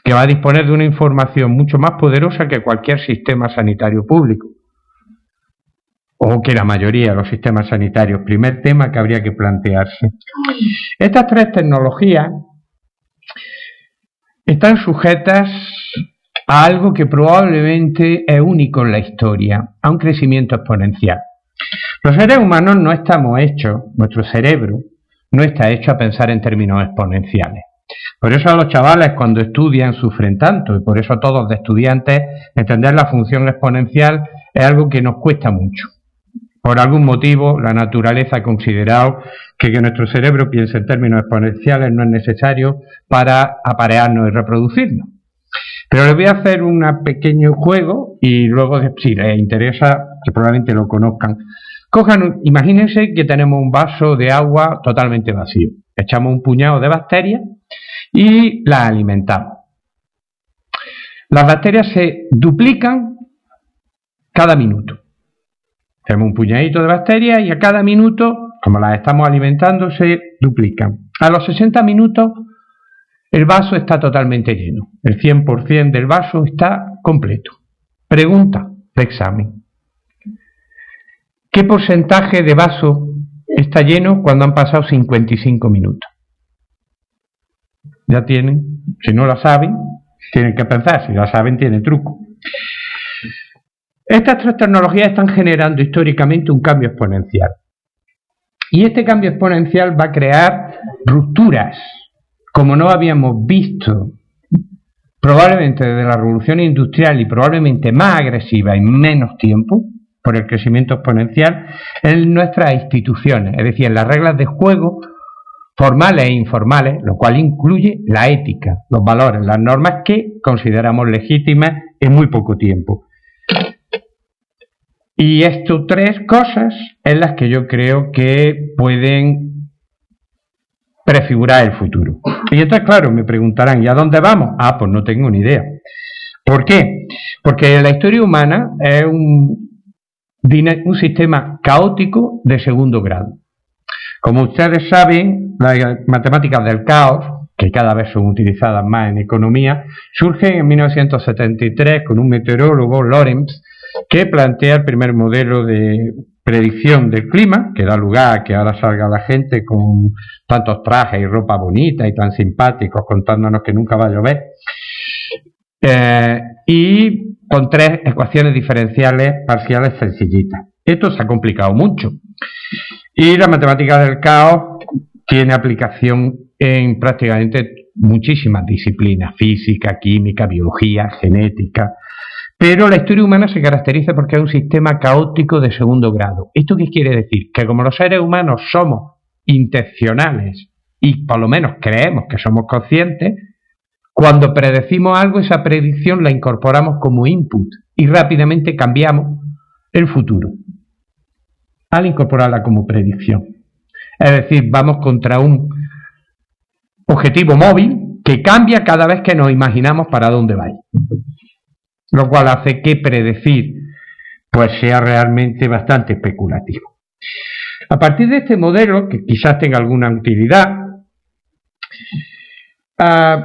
que va a disponer de una información mucho más poderosa que cualquier sistema sanitario público, o que la mayoría de los sistemas sanitarios. Primer tema que habría que plantearse. Estas tres tecnologías están sujetas a algo que probablemente es único en la historia, a un crecimiento exponencial. Los seres humanos no estamos hechos, nuestro cerebro no está hecho a pensar en términos exponenciales. Por eso a los chavales cuando estudian sufren tanto, y por eso a todos de estudiantes entender la función exponencial es algo que nos cuesta mucho. Por algún motivo, la naturaleza ha considerado que nuestro cerebro piense en términos exponenciales no es necesario para aparearnos y reproducirnos. Pero les voy a hacer un pequeño juego y luego, si les interesa, que probablemente lo conozcan, imagínense que tenemos un vaso de agua totalmente vacío. Echamos un puñado de bacterias y las alimentamos. Las bacterias se duplican cada minuto. Tenemos un puñadito de bacterias y a cada minuto, como las estamos alimentando, se duplican. A los 60 minutos el vaso está totalmente lleno. El 100% del vaso está completo. Pregunta de examen. ¿Qué porcentaje de vaso está lleno cuando han pasado 55 minutos? Ya tienen, si no la saben, tienen que pensar, si la saben tiene truco. Estas tres tecnologías están generando históricamente un cambio exponencial. Y este cambio exponencial va a crear rupturas, como no habíamos visto, probablemente desde la revolución industrial y probablemente más agresiva en menos tiempo, por el crecimiento exponencial, en nuestras instituciones, es decir, en las reglas de juego formales e informales, lo cual incluye la ética, los valores, las normas que consideramos legítimas en muy poco tiempo. Y estas tres cosas es las que yo creo que pueden prefigurar el futuro. Y entonces, claro, me preguntarán, ¿y a dónde vamos? Ah, pues no tengo ni idea. ¿Por qué? Porque la historia humana es un sistema caótico de segundo grado. Como ustedes saben, las matemáticas del caos, que cada vez son utilizadas más en economía, surgen en 1973 con un meteorólogo, Lorentz, que plantea el primer modelo de predicción del clima, que da lugar a que ahora salga la gente con tantos trajes y ropa bonita y tan simpáticos contándonos que nunca va a llover, y con tres ecuaciones diferenciales parciales sencillitas. Esto se ha complicado mucho y la matemática del caos tiene aplicación en prácticamente muchísimas disciplinas: física, química, biología, genética. Pero la historia humana se caracteriza porque es un sistema caótico de segundo grado. ¿Esto qué quiere decir? Que como los seres humanos somos intencionales y por lo menos creemos que somos conscientes, cuando predecimos algo, esa predicción la incorporamos como input y rápidamente cambiamos el futuro al incorporarla como predicción. Es decir, vamos contra un objetivo móvil que cambia cada vez que nos imaginamos para dónde va. Lo cual hace que predecir pues sea realmente bastante especulativo. A partir de este modelo, que quizás tenga alguna utilidad,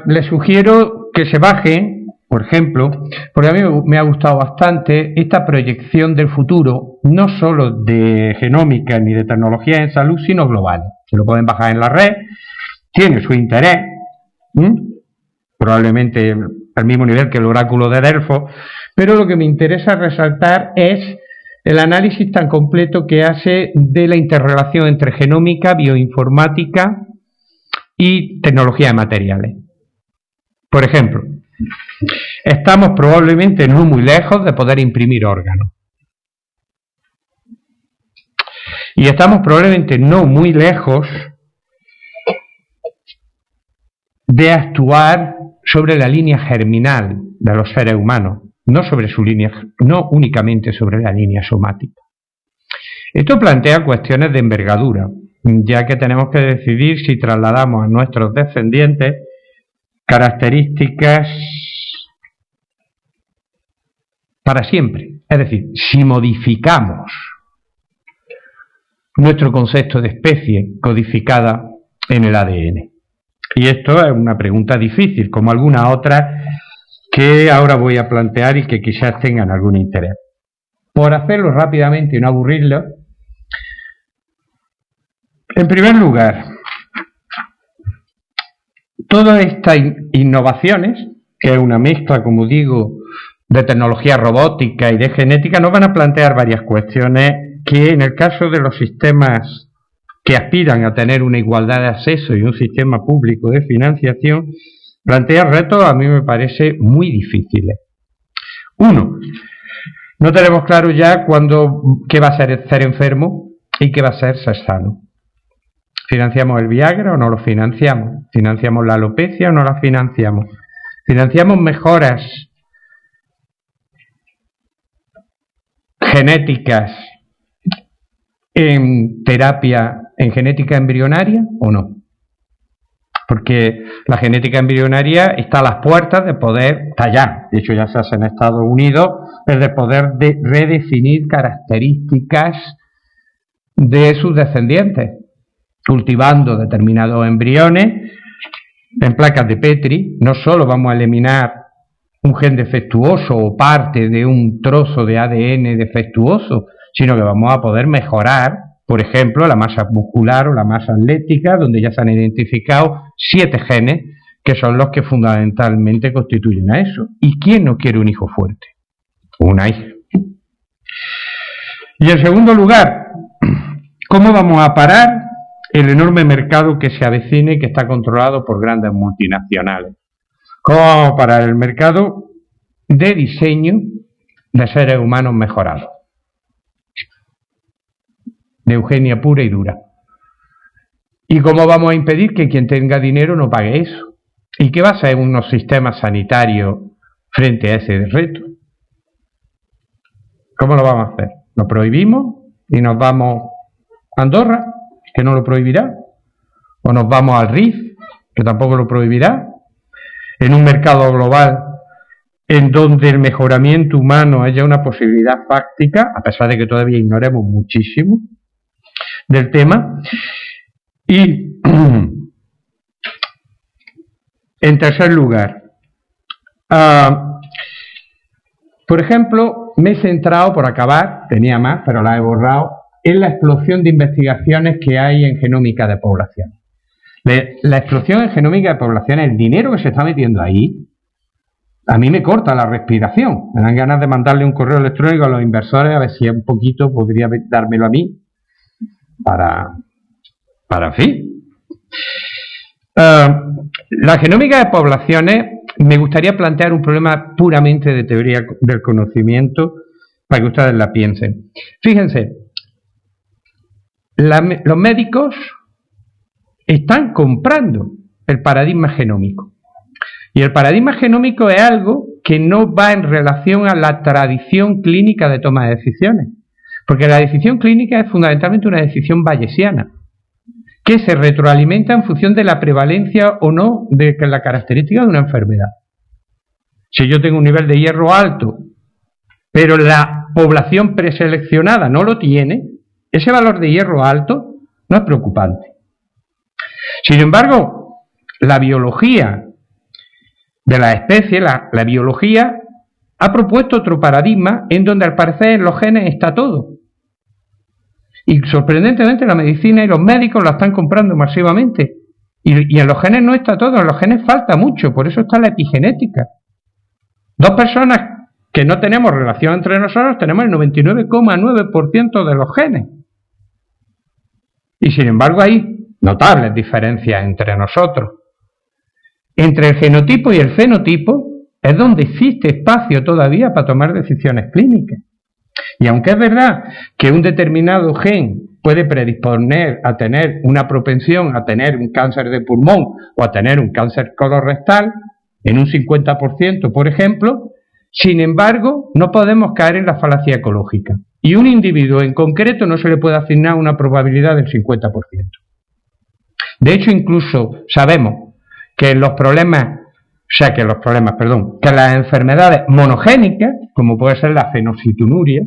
les sugiero que se bajen, por ejemplo, porque a mí me ha gustado bastante esta proyección del futuro, no solo de genómica ni de tecnología en salud, sino global. Se lo pueden bajar en la red, tiene su interés, probablemente al mismo nivel que el oráculo de Delfos, pero lo que me interesa resaltar es el análisis tan completo que hace de la interrelación entre genómica, bioinformática y tecnología de materiales. Por ejemplo, estamos probablemente no muy lejos de poder imprimir órganos. Y estamos probablemente no muy lejos de actuar sobre la línea germinal de los seres humanos, no sobre su línea, no únicamente sobre la línea somática. Esto plantea cuestiones de envergadura, ya que tenemos que decidir si trasladamos a nuestros descendientes características para siempre, es decir, si modificamos nuestro concepto de especie codificada en el ADN. Y esto es una pregunta difícil, como algunas otras que ahora voy a plantear y que quizás tengan algún interés. Por hacerlo rápidamente y no aburrirlo, en primer lugar, todas estas innovaciones, que es una mezcla, como digo, de tecnología robótica y de genética, nos van a plantear varias cuestiones que en el caso de los sistemas que aspiran a tener una igualdad de acceso y un sistema público de financiación, plantea retos a mí me parece muy difíciles. Uno, no tenemos claro ya qué va a ser enfermo y qué va a ser sano. ¿Financiamos el Viagra o no lo financiamos? ¿Financiamos la alopecia o no la financiamos? ¿Financiamos mejoras genéticas en terapia, en genética embrionaria o no? Porque la genética embrionaria está a las puertas de poder tallar, de hecho ya se hace en Estados Unidos, es de poder redefinir características de sus descendientes, cultivando determinados embriones en placas de Petri. No solo vamos a eliminar un gen defectuoso o parte de un trozo de ADN defectuoso, sino que vamos a poder mejorar, por ejemplo, la masa muscular o la masa atlética, donde ya se han identificado 7 genes que son los que fundamentalmente constituyen a eso. ¿Y quién no quiere un hijo fuerte? Una hija. Y en segundo lugar, ¿cómo vamos a parar el enorme mercado que se avecina y que está controlado por grandes multinacionales? ¿Cómo vamos a parar el mercado de diseño de seres humanos mejorados? De eugenia pura y dura. ¿Y cómo vamos a impedir que quien tenga dinero no pague eso? ¿Y qué va a ser unos sistemas sanitarios frente a ese reto? ¿Cómo lo vamos a hacer? ¿Lo prohibimos y nos vamos a Andorra, que no lo prohibirá? ¿O nos vamos al RIF, que tampoco lo prohibirá? En un mercado global en donde el mejoramiento humano haya una posibilidad fáctica, a pesar de que todavía ignoremos muchísimo del tema. Y en tercer lugar, por ejemplo, me he centrado, por acabar, tenía más pero la he borrado, en la explosión de investigaciones que hay en genómica de población. La explosión en genómica de población, el dinero que se está metiendo ahí, a mí me corta la respiración. Me dan ganas de mandarle un correo electrónico a los inversores a ver si un poquito podría dármelo a mí para en fin. La genómica de poblaciones, me gustaría plantear un problema puramente de teoría del conocimiento para que ustedes la piensen. Fíjense, los médicos están comprando el paradigma genómico. Y el paradigma genómico es algo que no va en relación a la tradición clínica de toma de decisiones. Porque la decisión clínica es fundamentalmente una decisión bayesiana, que se retroalimenta en función de la prevalencia o no de la característica de una enfermedad. Si yo tengo un nivel de hierro alto, pero la población preseleccionada no lo tiene, ese valor de hierro alto no es preocupante. Sin embargo, la biología de la especie, la biología, ha propuesto otro paradigma en donde al parecer en los genes está todo. Y sorprendentemente la medicina y los médicos la están comprando masivamente. Y en los genes no está todo, en los genes falta mucho, por eso está la epigenética. Dos personas que no tenemos relación entre nosotros tenemos el 99,9% de los genes. Y sin embargo hay notables diferencias entre nosotros. Entre el genotipo y el fenotipo es donde existe espacio todavía para tomar decisiones clínicas. Y aunque es verdad que un determinado gen puede predisponer a tener una propensión a tener un cáncer de pulmón o a tener un cáncer colorectal, en un 50%, por ejemplo, sin embargo, no podemos caer en la falacia ecológica. Y un individuo en concreto no se le puede asignar una probabilidad del 50%. De hecho, incluso sabemos que que las enfermedades monogénicas, como puede ser la fenilcetonuria,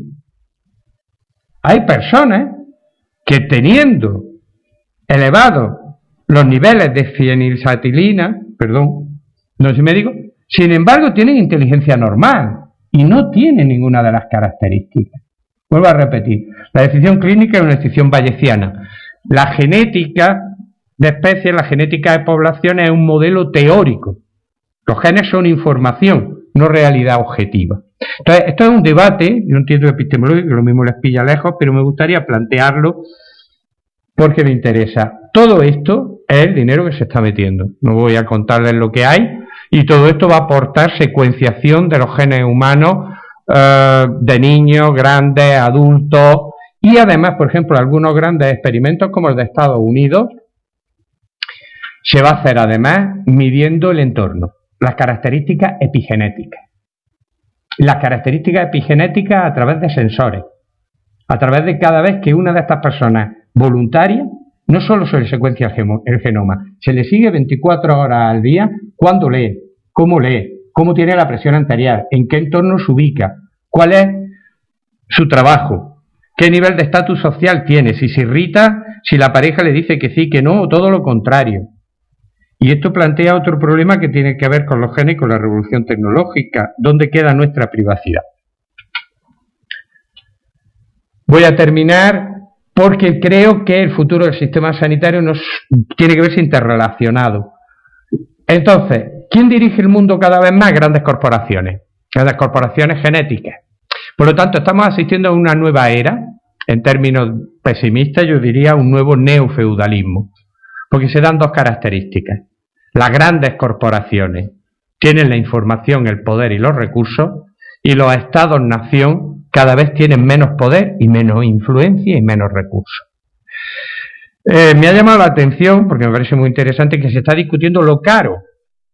hay personas que teniendo elevados los niveles de fenilcetilina, sin embargo tienen inteligencia normal y no tienen ninguna de las características. Vuelvo a repetir, la descripción clínica es una descripción bayesiana. La genética de especies, la genética de poblaciones es un modelo teórico. Los genes son información, no realidad objetiva. Entonces, esto es un debate, yo entiendo epistemológico, lo mismo les pilla lejos, pero me gustaría plantearlo porque me interesa. Todo esto es el dinero que se está metiendo. No voy a contarles lo que hay, y todo esto va a aportar secuenciación de los genes humanos de niños, grandes, adultos, y además, por ejemplo, algunos grandes experimentos como el de Estados Unidos, se va a hacer además midiendo el entorno, las características epigenéticas. Las características epigenéticas a través de sensores, a través de cada vez que una de estas personas voluntaria, no solo se le secuencia el genoma, se le sigue 24 horas al día cuándo lee, cómo tiene la presión arterial, en qué entorno se ubica, cuál es su trabajo, qué nivel de estatus social tiene, si se irrita, si la pareja le dice que sí, que no, o todo lo contrario. Y esto plantea otro problema que tiene que ver con los genes y con la revolución tecnológica. ¿Dónde queda nuestra privacidad? Voy a terminar porque creo que el futuro del sistema sanitario nos tiene que verse interrelacionado. Entonces, ¿quién dirige el mundo cada vez más? Grandes corporaciones genéticas. Por lo tanto, estamos asistiendo a una nueva era, en términos pesimistas, yo diría un nuevo neofeudalismo, porque se dan dos características. Las grandes corporaciones tienen la información, el poder y los recursos, y los estados-nación cada vez tienen menos poder y menos influencia y menos recursos. Me ha llamado la atención, porque me parece muy interesante, que se está discutiendo lo caro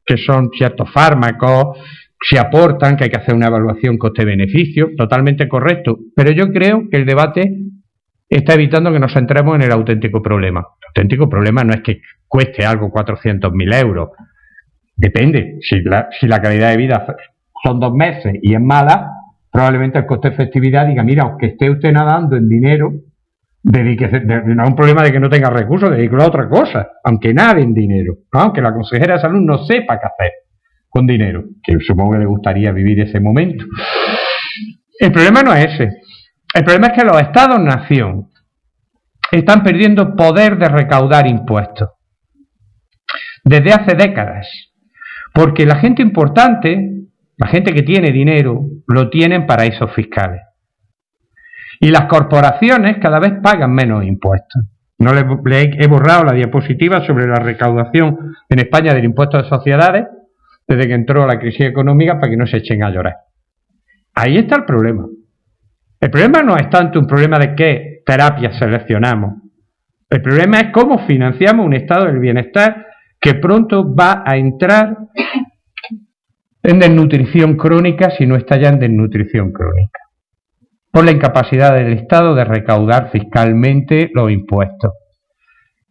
que son ciertos fármacos, si aportan, que hay que hacer una evaluación coste-beneficio, totalmente correcto, pero yo creo que el debate está evitando que nos centremos en el auténtico problema. El auténtico problema no es que cueste algo 400.000 euros, depende, si la calidad de vida son 2 meses y es mala, probablemente el coste-efectividad diga, mira, aunque esté usted nadando en dinero, dedíquese, no es un problema de que no tenga recursos, dedíquelo a otra cosa, aunque nade en dinero, ¿no? Aunque la consejera de salud no sepa qué hacer con dinero, que supongo que le gustaría vivir ese momento. El problema no es ese. El problema es que los estados-nación están perdiendo poder de recaudar impuestos desde hace décadas, porque la gente importante, la gente que tiene dinero, lo tiene en paraísos fiscales. Y las corporaciones cada vez pagan menos impuestos. No le he borrado la diapositiva sobre la recaudación en España del impuesto de sociedades desde que entró la crisis económica para que no se echen a llorar. Ahí está el problema. El problema no es tanto un problema de qué terapias seleccionamos. El problema es cómo financiamos un estado del bienestar que pronto va a entrar en desnutrición crónica, si no está ya en desnutrición crónica, por la incapacidad del Estado de recaudar fiscalmente los impuestos.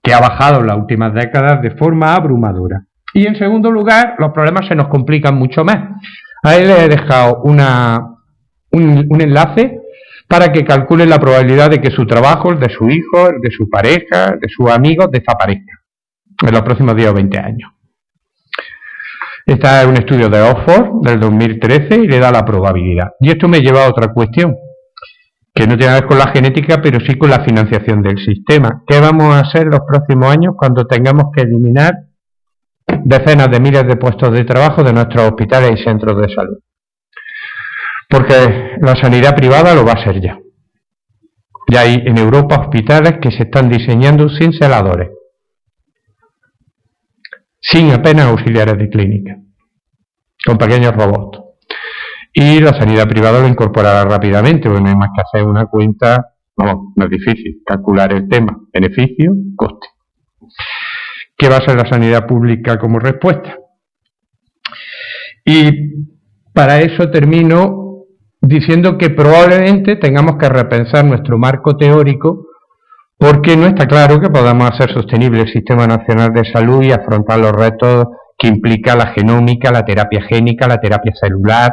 que ha bajado en las últimas décadas de forma abrumadora. Y en segundo lugar, los problemas se nos complican mucho más. Ahí les he dejado un enlace para que calculen la probabilidad de que su trabajo, el de su hijo, el de su pareja, el de sus amigos, desaparezca en los próximos 10 o 20 años. Este es un estudio de Oxford del 2013 y le da la probabilidad. Y esto me lleva a otra cuestión, que no tiene que ver con la genética, pero sí con la financiación del sistema. ¿Qué vamos a hacer los próximos años cuando tengamos que eliminar decenas de miles de puestos de trabajo de nuestros hospitales y centros de salud? Porque la sanidad privada lo va a ser ya. Ya hay en Europa hospitales que se están diseñando sin celadores, sin apenas auxiliares de clínica, con pequeños robots. Y la sanidad privada lo incorporará rápidamente, porque no hay más que hacer una cuenta, vamos, no es difícil, calcular el tema, beneficio, coste. ¿Qué va a ser la sanidad pública como respuesta? Y para eso termino diciendo que probablemente tengamos que repensar nuestro marco teórico, porque no está claro que podamos hacer sostenible el Sistema Nacional de Salud y afrontar los retos que implica la genómica, la terapia génica, la terapia celular,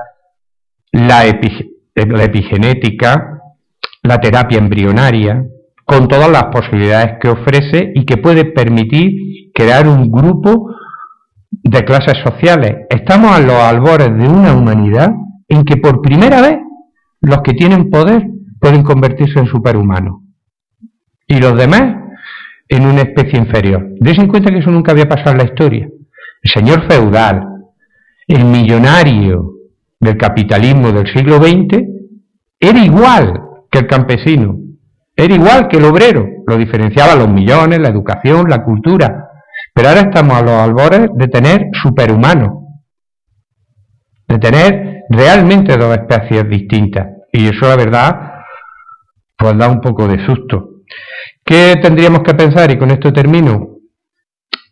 la epigenética, la terapia embrionaria, con todas las posibilidades que ofrece y que puede permitir crear un grupo de clases sociales. Estamos a los albores de una humanidad en que por primera vez los que tienen poder pueden convertirse en superhumanos y los demás en una especie inferior. Dense en cuenta que eso nunca había pasado en la historia. El señor feudal, el millonario del capitalismo del siglo XX, era igual que el campesino, era igual que el obrero. Lo diferenciaba los millones, la educación, la cultura. Pero ahora estamos a los albores de tener superhumanos, de tener realmente dos especies distintas. Y eso, la verdad, pues da un poco de susto. ¿Qué tendríamos que pensar? Y con esto termino.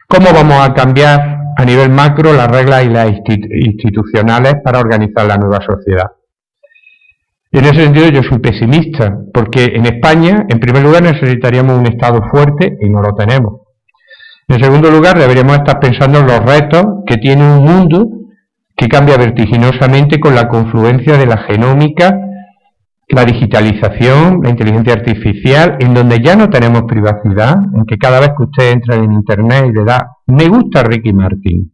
¿Cómo vamos a cambiar a nivel macro las reglas y las institucionales para organizar la nueva sociedad? En ese sentido yo soy pesimista, porque en España, en primer lugar, necesitaríamos un Estado fuerte y no lo tenemos. En segundo lugar, deberíamos estar pensando en los retos que tiene un mundo que cambia vertiginosamente con la confluencia de la genómica, la digitalización, la inteligencia artificial, en donde ya no tenemos privacidad, en que cada vez que usted entra en Internet y le da me gusta a Ricky Martin,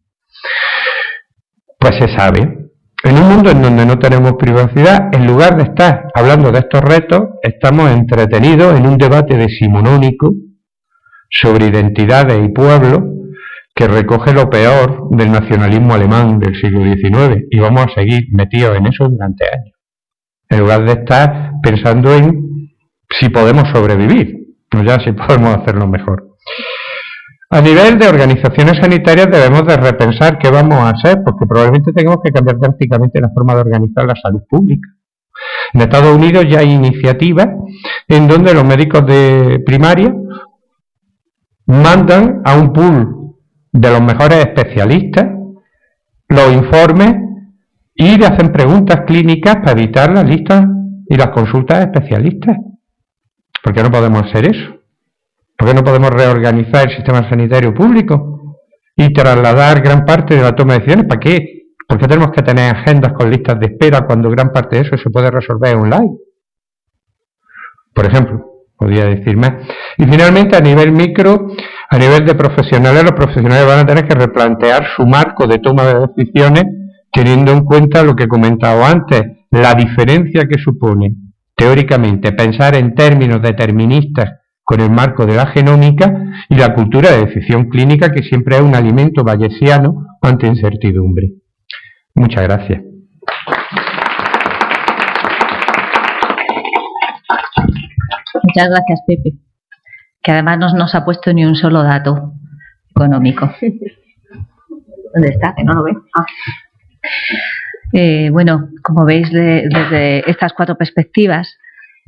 pues se sabe. En un mundo en donde no tenemos privacidad, en lugar de estar hablando de estos retos, estamos entretenidos en un debate decimonónico sobre identidades y pueblos que recoge lo peor del nacionalismo alemán del siglo XIX, y vamos a seguir metidos en eso durante años, en lugar de estar pensando en si podemos sobrevivir, no ya si podemos hacerlo mejor. A nivel de organizaciones sanitarias debemos de repensar qué vamos a hacer, porque probablemente tengamos que cambiar drásticamente la forma de organizar la salud pública. En Estados Unidos ya hay iniciativas en donde los médicos de primaria mandan a un pool de los mejores especialistas los informes y le hacen preguntas clínicas para evitar las listas y las consultas de especialistas. ¿Por qué no podemos hacer eso? ¿Por qué no podemos reorganizar el sistema sanitario público y trasladar gran parte de la toma de decisiones? ¿Para qué? ¿Por qué tenemos que tener agendas con listas de espera cuando gran parte de eso se puede resolver online? Por ejemplo, podría decir más. Y finalmente, a nivel micro, a nivel de profesionales, los profesionales van a tener que replantear su marco de toma de decisiones teniendo en cuenta lo que he comentado antes, la diferencia que supone, teóricamente, pensar en términos deterministas con el marco de la genómica y la cultura de decisión clínica, que siempre es un alimento bayesiano ante incertidumbre. Muchas gracias. Muchas gracias, Pepe, que además no nos ha puesto ni un solo dato económico. ¿Dónde está? Que no lo veo. Bueno, como veis, desde estas cuatro perspectivas,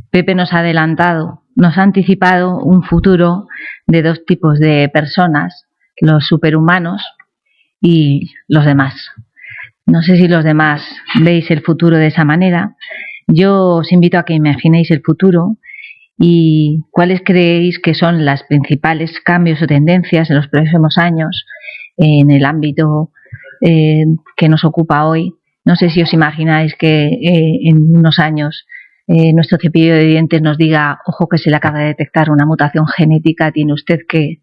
Pepe nos ha adelantado, nos ha anticipado un futuro de dos tipos de personas, los superhumanos y los demás. No sé si los demás veis el futuro de esa manera. Yo os invito a que imaginéis el futuro ¿Y cuáles creéis que son los principales cambios o tendencias en los próximos años en el ámbito que nos ocupa hoy? No sé si os imagináis que en unos años nuestro cepillo de dientes nos diga, ojo que se le acaba de detectar una mutación genética, tiene usted que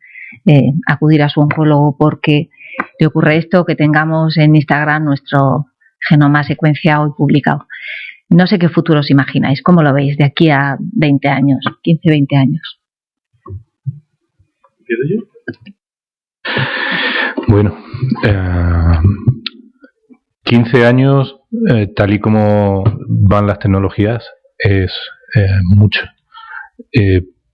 acudir a su oncólogo porque le ocurre esto, que tengamos en Instagram nuestro genoma secuenciado y publicado. No sé qué futuro os imagináis, ¿cómo lo veis de aquí a 20 años, 15, 20 años? Bueno, 15 años, tal y como van las tecnologías, es mucho.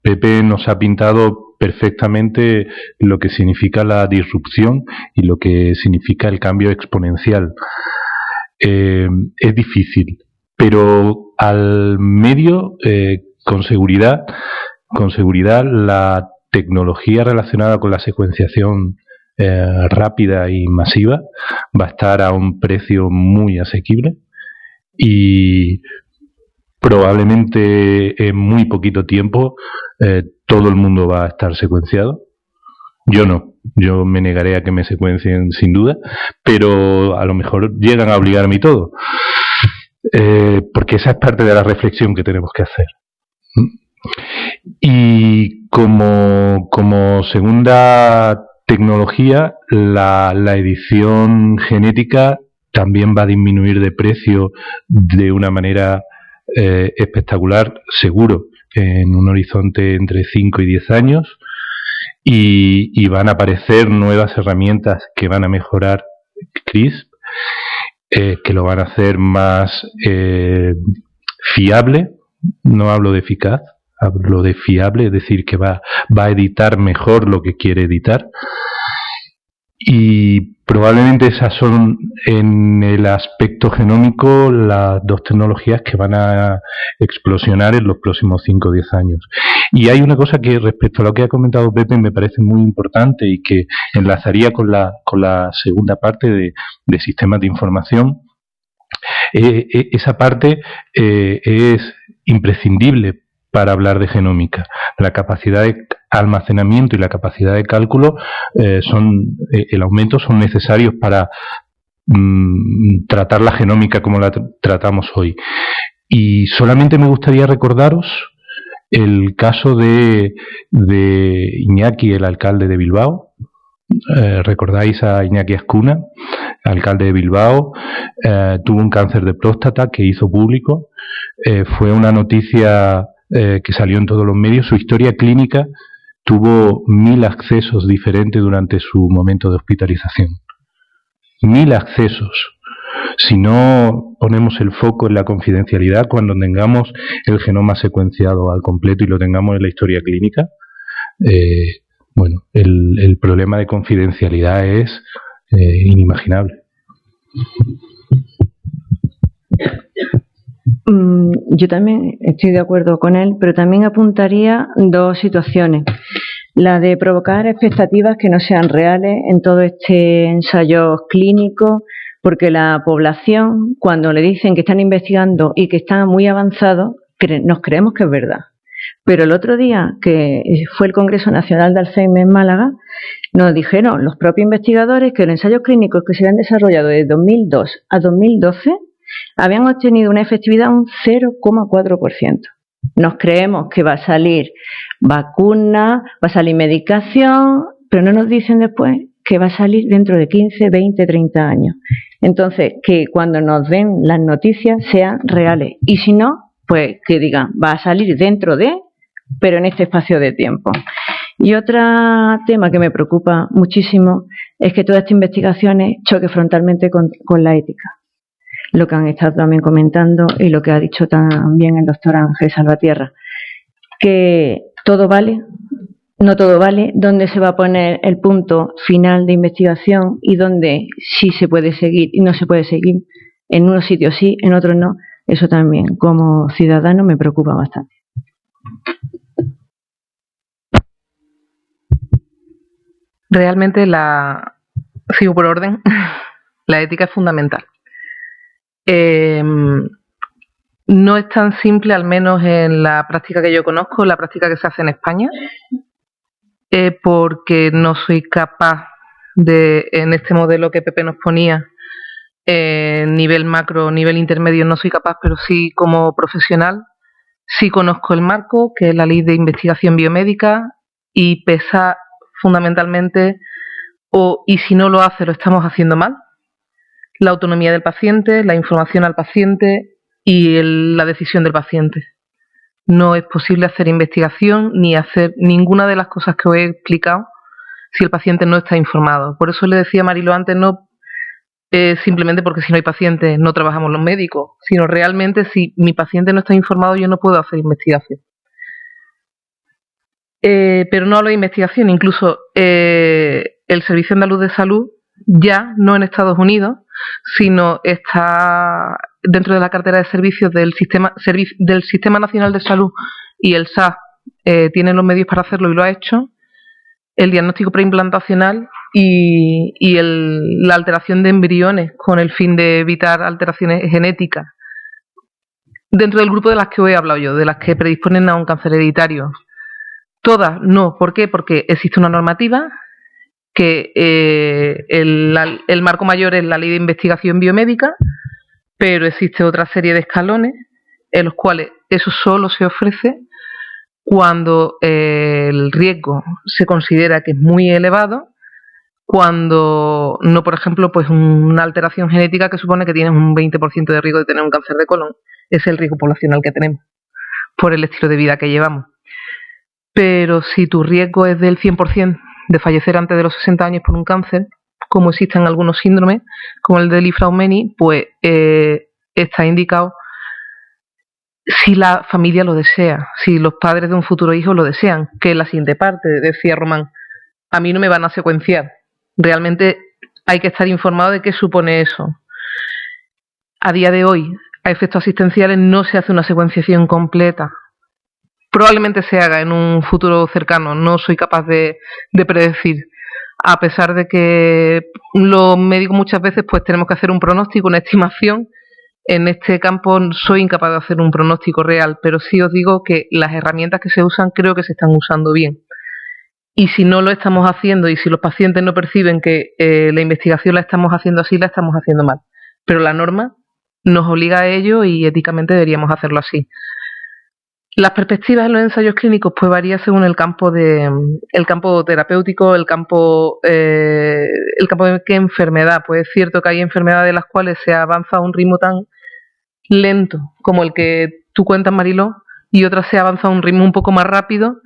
Pepe nos ha pintado perfectamente lo que significa la disrupción y lo que significa el cambio exponencial. Es difícil, pero al medio, con seguridad, la tecnología relacionada con la secuenciación rápida y masiva va a estar a un precio muy asequible y probablemente en muy poquito tiempo todo el mundo va a estar secuenciado. Yo no, yo me negaré a que me secuencien sin duda, pero a lo mejor llegan a obligarme y todo, porque esa es parte de la reflexión que tenemos que hacer. Y como segunda tecnología, la edición genética también va a disminuir de precio de una manera espectacular, seguro, en un horizonte entre 5 y 10 años, y van a aparecer nuevas herramientas que van a mejorar CRISP, que lo van a hacer más fiable. No hablo de eficaz, hablo de fiable, es decir, que va a editar mejor lo que quiere editar. Y probablemente esas son, en el aspecto genómico, las dos tecnologías que van a explosionar en los próximos 5 o 10 años. Y hay una cosa que, respecto a lo que ha comentado Pepe, me parece muy importante y que enlazaría con la segunda parte de sistemas de información. Esa parte es imprescindible para hablar de genómica. La capacidad de almacenamiento y la capacidad de cálculo el aumento son necesarios para tratar la genómica como la tratamos hoy. Y solamente me gustaría recordaros el caso de Iñaki, el alcalde de Bilbao. ¿Recordáis a Iñaki Azcuna, alcalde de Bilbao? Tuvo un cáncer de próstata que hizo público. Fue una noticia que salió en todos los medios. Su historia clínica tuvo 1000 accesos diferentes durante su momento de hospitalización. 1000 accesos. Si no ponemos el foco en la confidencialidad, cuando tengamos el genoma secuenciado al completo y lo tengamos en la historia clínica, bueno, el problema de confidencialidad es inimaginable. Yo también estoy de acuerdo con él, pero también apuntaría dos situaciones. La de provocar expectativas que no sean reales en todo este ensayo clínico, porque la población, cuando le dicen que están investigando y que está muy avanzado, nos creemos que es verdad. Pero el otro día, que fue el Congreso Nacional de Alzheimer en Málaga, nos dijeron los propios investigadores que los ensayos clínicos que se habían desarrollado de 2002 a 2012 habían obtenido una efectividad de un 0,4%. Nos creemos que va a salir vacuna, va a salir medicación, pero no nos dicen después que va a salir dentro de 15, 20, 30 años. Entonces, que cuando nos den las noticias sean reales. Y si no, pues que digan, va a salir dentro de, pero en este espacio de tiempo. Y otro tema que me preocupa muchísimo es que todas estas investigaciones choquen frontalmente con la ética. Lo que han estado también comentando y lo que ha dicho también el doctor Ángel Salvatierra, que todo vale, no todo vale, dónde se va a poner el punto final de investigación y dónde sí se puede seguir y no se puede seguir, en unos sitios sí, en otros no, eso también como ciudadano me preocupa bastante. Realmente sigo por orden, la ética es fundamental. no es tan simple, al menos en la práctica que yo conozco, la práctica que se hace en España, porque no soy capaz de, en este modelo que Pepe nos ponía, nivel macro, nivel intermedio, no soy capaz, pero sí como profesional, sí conozco el marco, que es la Ley de Investigación Biomédica, y pesa fundamentalmente, y si no lo hace, lo estamos haciendo mal, la autonomía del paciente, la información al paciente y la decisión del paciente. No es posible hacer investigación ni hacer ninguna de las cosas que os he explicado si el paciente no está informado. Por eso le decía a Marilo antes, no simplemente porque si no hay pacientes no trabajamos los médicos, sino realmente si mi paciente no está informado yo no puedo hacer investigación. Pero no hablo de investigación, incluso el Servicio Andaluz de Salud, ya no en Estados Unidos, sino está dentro de la cartera de servicios del Sistema Nacional de Salud, y el SAS tiene los medios para hacerlo y lo ha hecho, el diagnóstico preimplantacional y la alteración de embriones con el fin de evitar alteraciones genéticas. Dentro del grupo de las que hoy he hablado yo, de las que predisponen a un cáncer hereditario. Todas no. ¿Por qué? Porque existe una normativa que el marco mayor es la Ley de Investigación Biomédica, pero existe otra serie de escalones en los cuales eso solo se ofrece cuando el riesgo se considera que es muy elevado, cuando no, por ejemplo, pues una alteración genética que supone que tienes un 20% de riesgo de tener un cáncer de colon. Es el riesgo poblacional que tenemos por el estilo de vida que llevamos. Pero si tu riesgo es del 100% de fallecer antes de los 60 años por un cáncer, como existen algunos síndromes, como el de Li-Fraumeni, pues está indicado si la familia lo desea, si los padres de un futuro hijo lo desean, que es la siguiente parte, decía Román. A mí no me van a secuenciar. Realmente hay que estar informado de qué supone eso. A día de hoy, a efectos asistenciales, no se hace una secuenciación completa. Probablemente se haga en un futuro cercano, no soy capaz de predecir. A pesar de que los médicos muchas veces pues tenemos que hacer un pronóstico, una estimación, en este campo soy incapaz de hacer un pronóstico real, pero sí os digo que las herramientas que se usan creo que se están usando bien. Y si no lo estamos haciendo y si los pacientes no perciben que la investigación la estamos haciendo así, la estamos haciendo mal. Pero la norma nos obliga a ello y éticamente deberíamos hacerlo así. Las perspectivas en los ensayos clínicos pues varía según el campo terapéutico, el campo de qué enfermedad. Pues es cierto que hay enfermedades de las cuales se avanza a un ritmo tan lento como el que tú cuentas, Mariló, y otras se avanza a un ritmo un poco más rápido,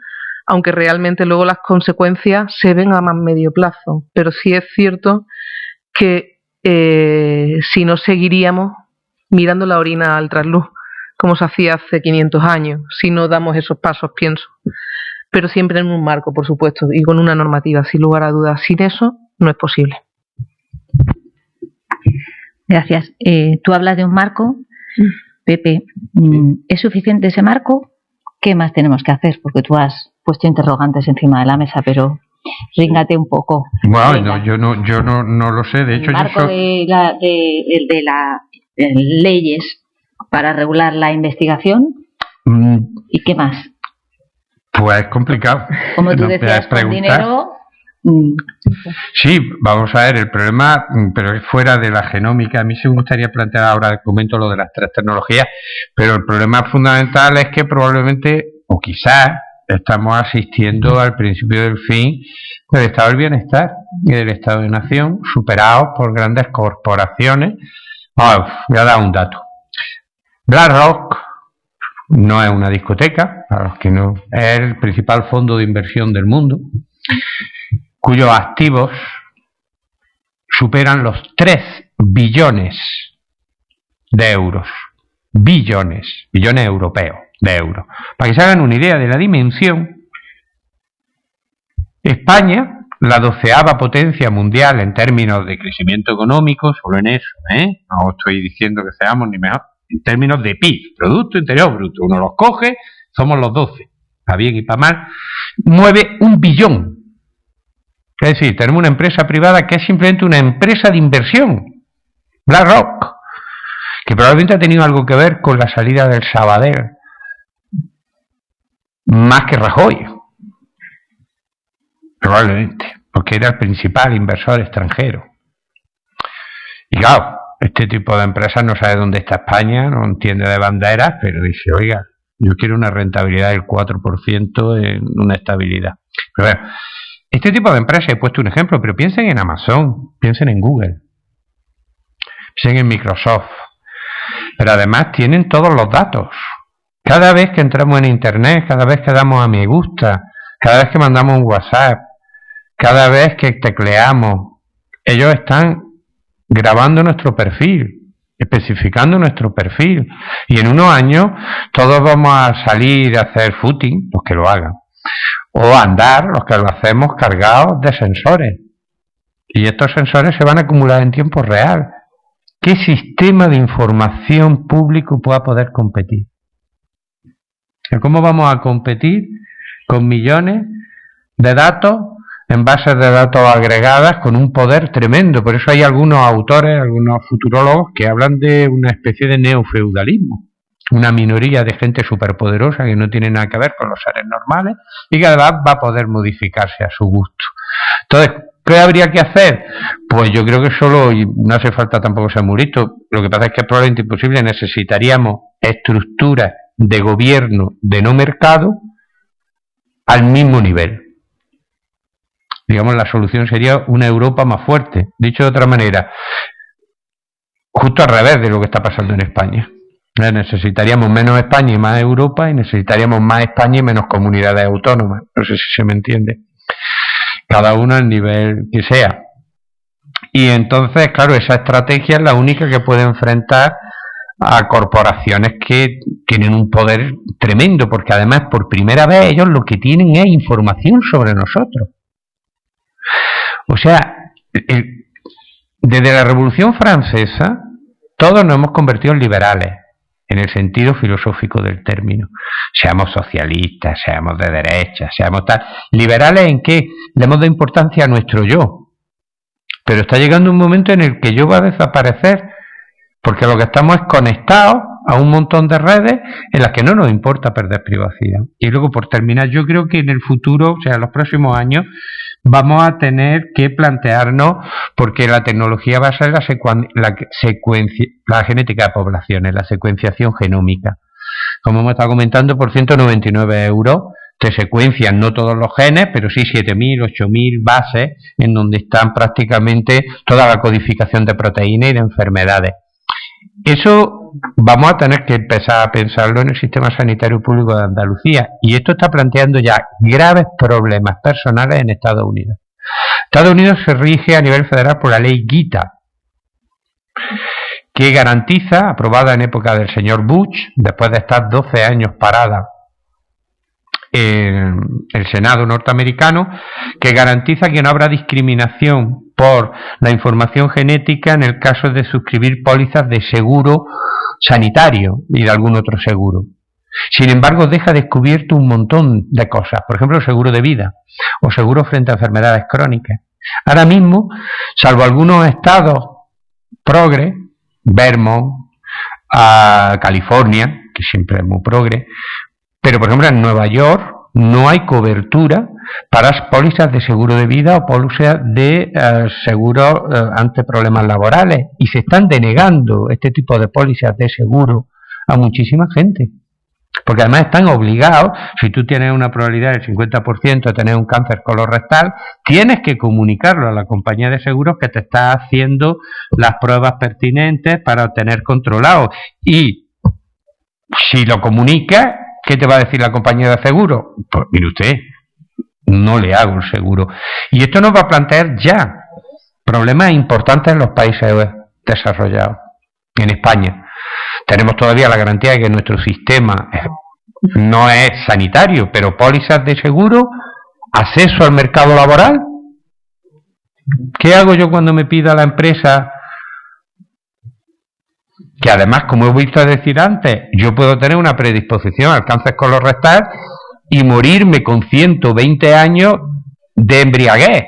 aunque realmente luego las consecuencias se ven a más medio plazo. Pero sí es cierto que si no seguiríamos mirando la orina al trasluz, como se hacía hace 500 años, si no damos esos pasos, pienso. Pero siempre en un marco, por supuesto, y con una normativa, sin lugar a dudas. Sin eso, no es posible. Gracias. Tú hablas de un marco, Pepe. ¿Es suficiente ese marco? ¿Qué más tenemos que hacer? Porque tú has puesto interrogantes encima de la mesa, pero ríngate un poco. Bueno, yo no lo sé. De hecho, el marco de las leyes para regular la investigación. ¿Y qué más? Pues es complicado. Como tú decías, con dinero. Sí, vamos a ver, el problema, pero es fuera de la genómica. A mí sí me gustaría plantear ahora, comento lo de las tres tecnologías, pero el problema fundamental es que probablemente, o quizás, estamos asistiendo al principio del fin del estado del bienestar y del estado de nación, superados por grandes corporaciones. Voy a dar un dato. BlackRock no es una discoteca, para los que no, es el principal fondo de inversión del mundo, cuyos activos superan los 3 billones de euros. Billones europeos de euros. Para que se hagan una idea de la dimensión, España, la 12ª potencia mundial en términos de crecimiento económico, solo en eso, no estoy diciendo que seamos ni mejor, en términos de PIB, Producto Interior Bruto, uno los coge, somos los 12, para bien y para mal, mueve 1 billón. Es decir, tenemos una empresa privada que es simplemente una empresa de inversión, BlackRock, que probablemente ha tenido algo que ver con la salida del Sabadell, más que Rajoy, probablemente, porque era el principal inversor extranjero. Y claro, este tipo de empresas no sabe dónde está España, no entiende de banderas, pero dice, oiga, yo quiero una rentabilidad del 4% en una estabilidad. Pero bueno, este tipo de empresas, he puesto un ejemplo, pero piensen en Amazon, piensen en Google, piensen en Microsoft, pero además tienen todos los datos. Cada vez que entramos en Internet, cada vez que damos a me gusta, cada vez que mandamos un WhatsApp, cada vez que tecleamos, ellos están grabando nuestro perfil, especificando nuestro perfil, y en unos años todos vamos a salir a hacer footing, los que lo hagan, o a andar, los que lo hacemos cargados de sensores, y estos sensores se van a acumular en tiempo real. ¿Qué sistema de información público pueda poder competir? ¿Cómo vamos a competir con millones de datos en bases de datos agregadas con un poder tremendo? Por eso hay algunos autores, algunos futurólogos que hablan de una especie de neofeudalismo, una minoría de gente superpoderosa que no tiene nada que ver con los seres normales y que además va a poder modificarse a su gusto. Entonces, ¿qué habría que hacer? Pues yo creo que solo, y no hace falta tampoco ser muy listo, lo que pasa es que es probablemente imposible, necesitaríamos estructuras de gobierno de no mercado al mismo nivel. Digamos, la solución sería una Europa más fuerte. Dicho de otra manera, justo al revés de lo que está pasando en España. Necesitaríamos menos España y más Europa, y necesitaríamos más España y menos comunidades autónomas. No sé si se me entiende. Cada uno al nivel que sea. Y entonces, claro, esa estrategia es la única que puede enfrentar a corporaciones que tienen un poder tremendo, porque además por primera vez ellos lo que tienen es información sobre nosotros. O sea, desde la Revolución Francesa todos nos hemos convertido en liberales, en el sentido filosófico del término. Seamos socialistas, seamos de derecha, seamos tal. ¿Liberales en qué? Le hemos dado importancia a nuestro yo. Pero está llegando un momento en el que yo va a desaparecer, porque lo que estamos es conectados a un montón de redes en las que no nos importa perder privacidad. Y luego, por terminar, yo creo que en el futuro, o sea, en los próximos años, vamos a tener que plantearnos, porque la tecnología va a ser la genética de poblaciones, la secuenciación genómica. Como hemos estado comentando, por 199 € te secuencian no todos los genes, pero sí 7.000, 8.000 bases en donde están prácticamente toda la codificación de proteínas y de enfermedades. Eso vamos a tener que empezar a pensarlo en el sistema sanitario público de Andalucía, y esto está planteando ya graves problemas personales en Estados Unidos. Estados Unidos se rige a nivel federal por la ley GITA, que garantiza, aprobada en época del señor Bush, después de estar 12 años parada en el Senado norteamericano, que garantiza que no habrá discriminación por la información genética en el caso de suscribir pólizas de seguro sanitario y de algún otro seguro. Sin embargo, deja descubierto un montón de cosas, por ejemplo, el seguro de vida o seguro frente a enfermedades crónicas. Ahora mismo, salvo algunos estados progre, Vermont, California, que siempre es muy progre, pero por ejemplo en Nueva York no hay cobertura para pólizas de seguro de vida o pólizas de seguro ante problemas laborales, y se están denegando este tipo de pólizas de seguro a muchísima gente, porque además están obligados. Si tú tienes una probabilidad del 50% de tener un cáncer colorectal, tienes que comunicarlo a la compañía de seguros que te está haciendo las pruebas pertinentes para obtener controlado, y si lo comunicas, ¿qué te va a decir la compañía de seguro? Pues mire usted, no le hago el seguro. Y esto nos va a plantear ya problemas importantes en los países desarrollados. En España tenemos todavía la garantía de que nuestro sistema no es sanitario, pero pólizas de seguro, acceso al mercado laboral. ¿Qué hago yo cuando me pida la empresa? Que además, como he visto decir antes, yo puedo tener una predisposición al cáncer colorectal y morirme con 120 años de embriaguez,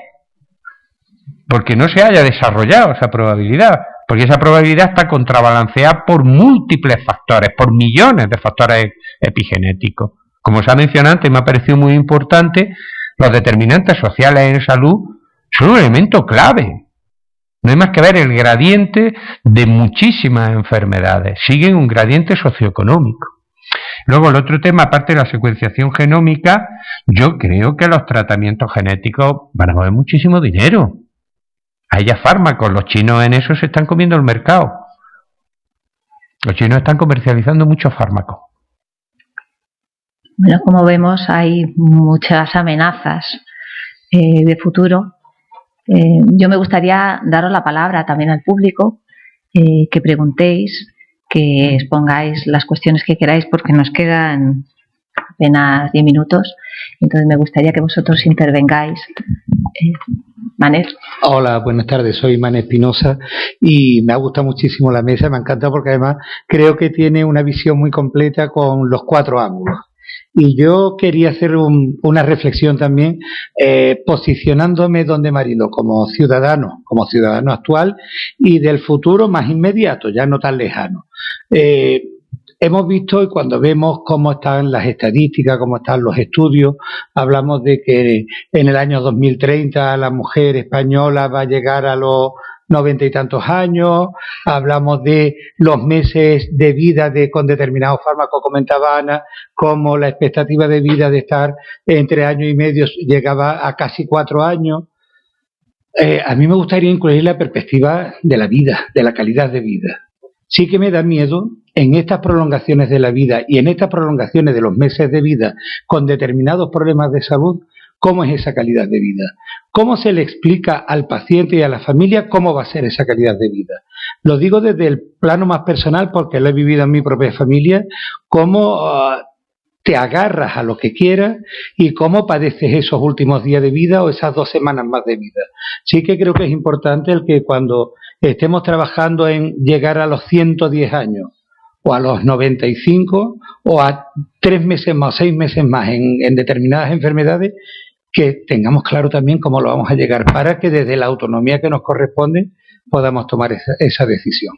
porque no se haya desarrollado esa probabilidad. porque esa probabilidad está contrabalanceada por múltiples factores, por millones de factores epigenéticos. Como se ha mencionado antes, me ha parecido muy importante, los determinantes sociales en salud son un elemento clave. No hay más que ver el gradiente de muchísimas enfermedades, siguen un gradiente socioeconómico. Luego el otro tema, aparte de la secuenciación genómica, yo creo que los tratamientos genéticos van a mover muchísimo dinero. Hay ya fármacos, los chinos en eso se están comiendo el mercado. Los chinos están comercializando muchos fármacos. Bueno, como vemos, hay muchas amenazas de futuro. Yo me gustaría daros la palabra también al público, que preguntéis, que expongáis las cuestiones que queráis, porque nos quedan apenas 10 minutos. Entonces me gustaría que vosotros intervengáis. Manel. Hola, buenas tardes, soy Manel Espinosa y me ha gustado muchísimo la mesa, me ha encantado porque además creo que tiene una visión muy completa con los 4 ángulos. Y yo quería hacer una reflexión también, posicionándome donde Mariló, como ciudadano actual y del futuro más inmediato, ya no tan lejano. Hemos visto, y cuando vemos cómo están las estadísticas, cómo están los estudios, hablamos de que en el año 2030 la mujer española va a llegar a los 90 y tantos años, hablamos de los meses de vida con determinados fármacos, comentaba Ana, como la expectativa de vida de estar entre año y medio llegaba a casi 4 años. A mí me gustaría incluir la perspectiva de la vida, de la calidad de vida. Sí que me da miedo en estas prolongaciones de la vida y en estas prolongaciones de los meses de vida con determinados problemas de salud, ¿cómo es esa calidad de vida? ¿Cómo se le explica al paciente y a la familia cómo va a ser esa calidad de vida? Lo digo desde el plano más personal porque lo he vivido en mi propia familia, cómo te agarras a lo que quieras y cómo padeces esos últimos días de vida o esas 2 semanas más de vida. Sí que creo que es importante el que cuando estemos trabajando en llegar a los 110 años o a los 95 o a 3 meses más o 6 meses más en determinadas enfermedades, que tengamos claro también cómo lo vamos a llegar para que desde la autonomía que nos corresponde podamos tomar esa decisión.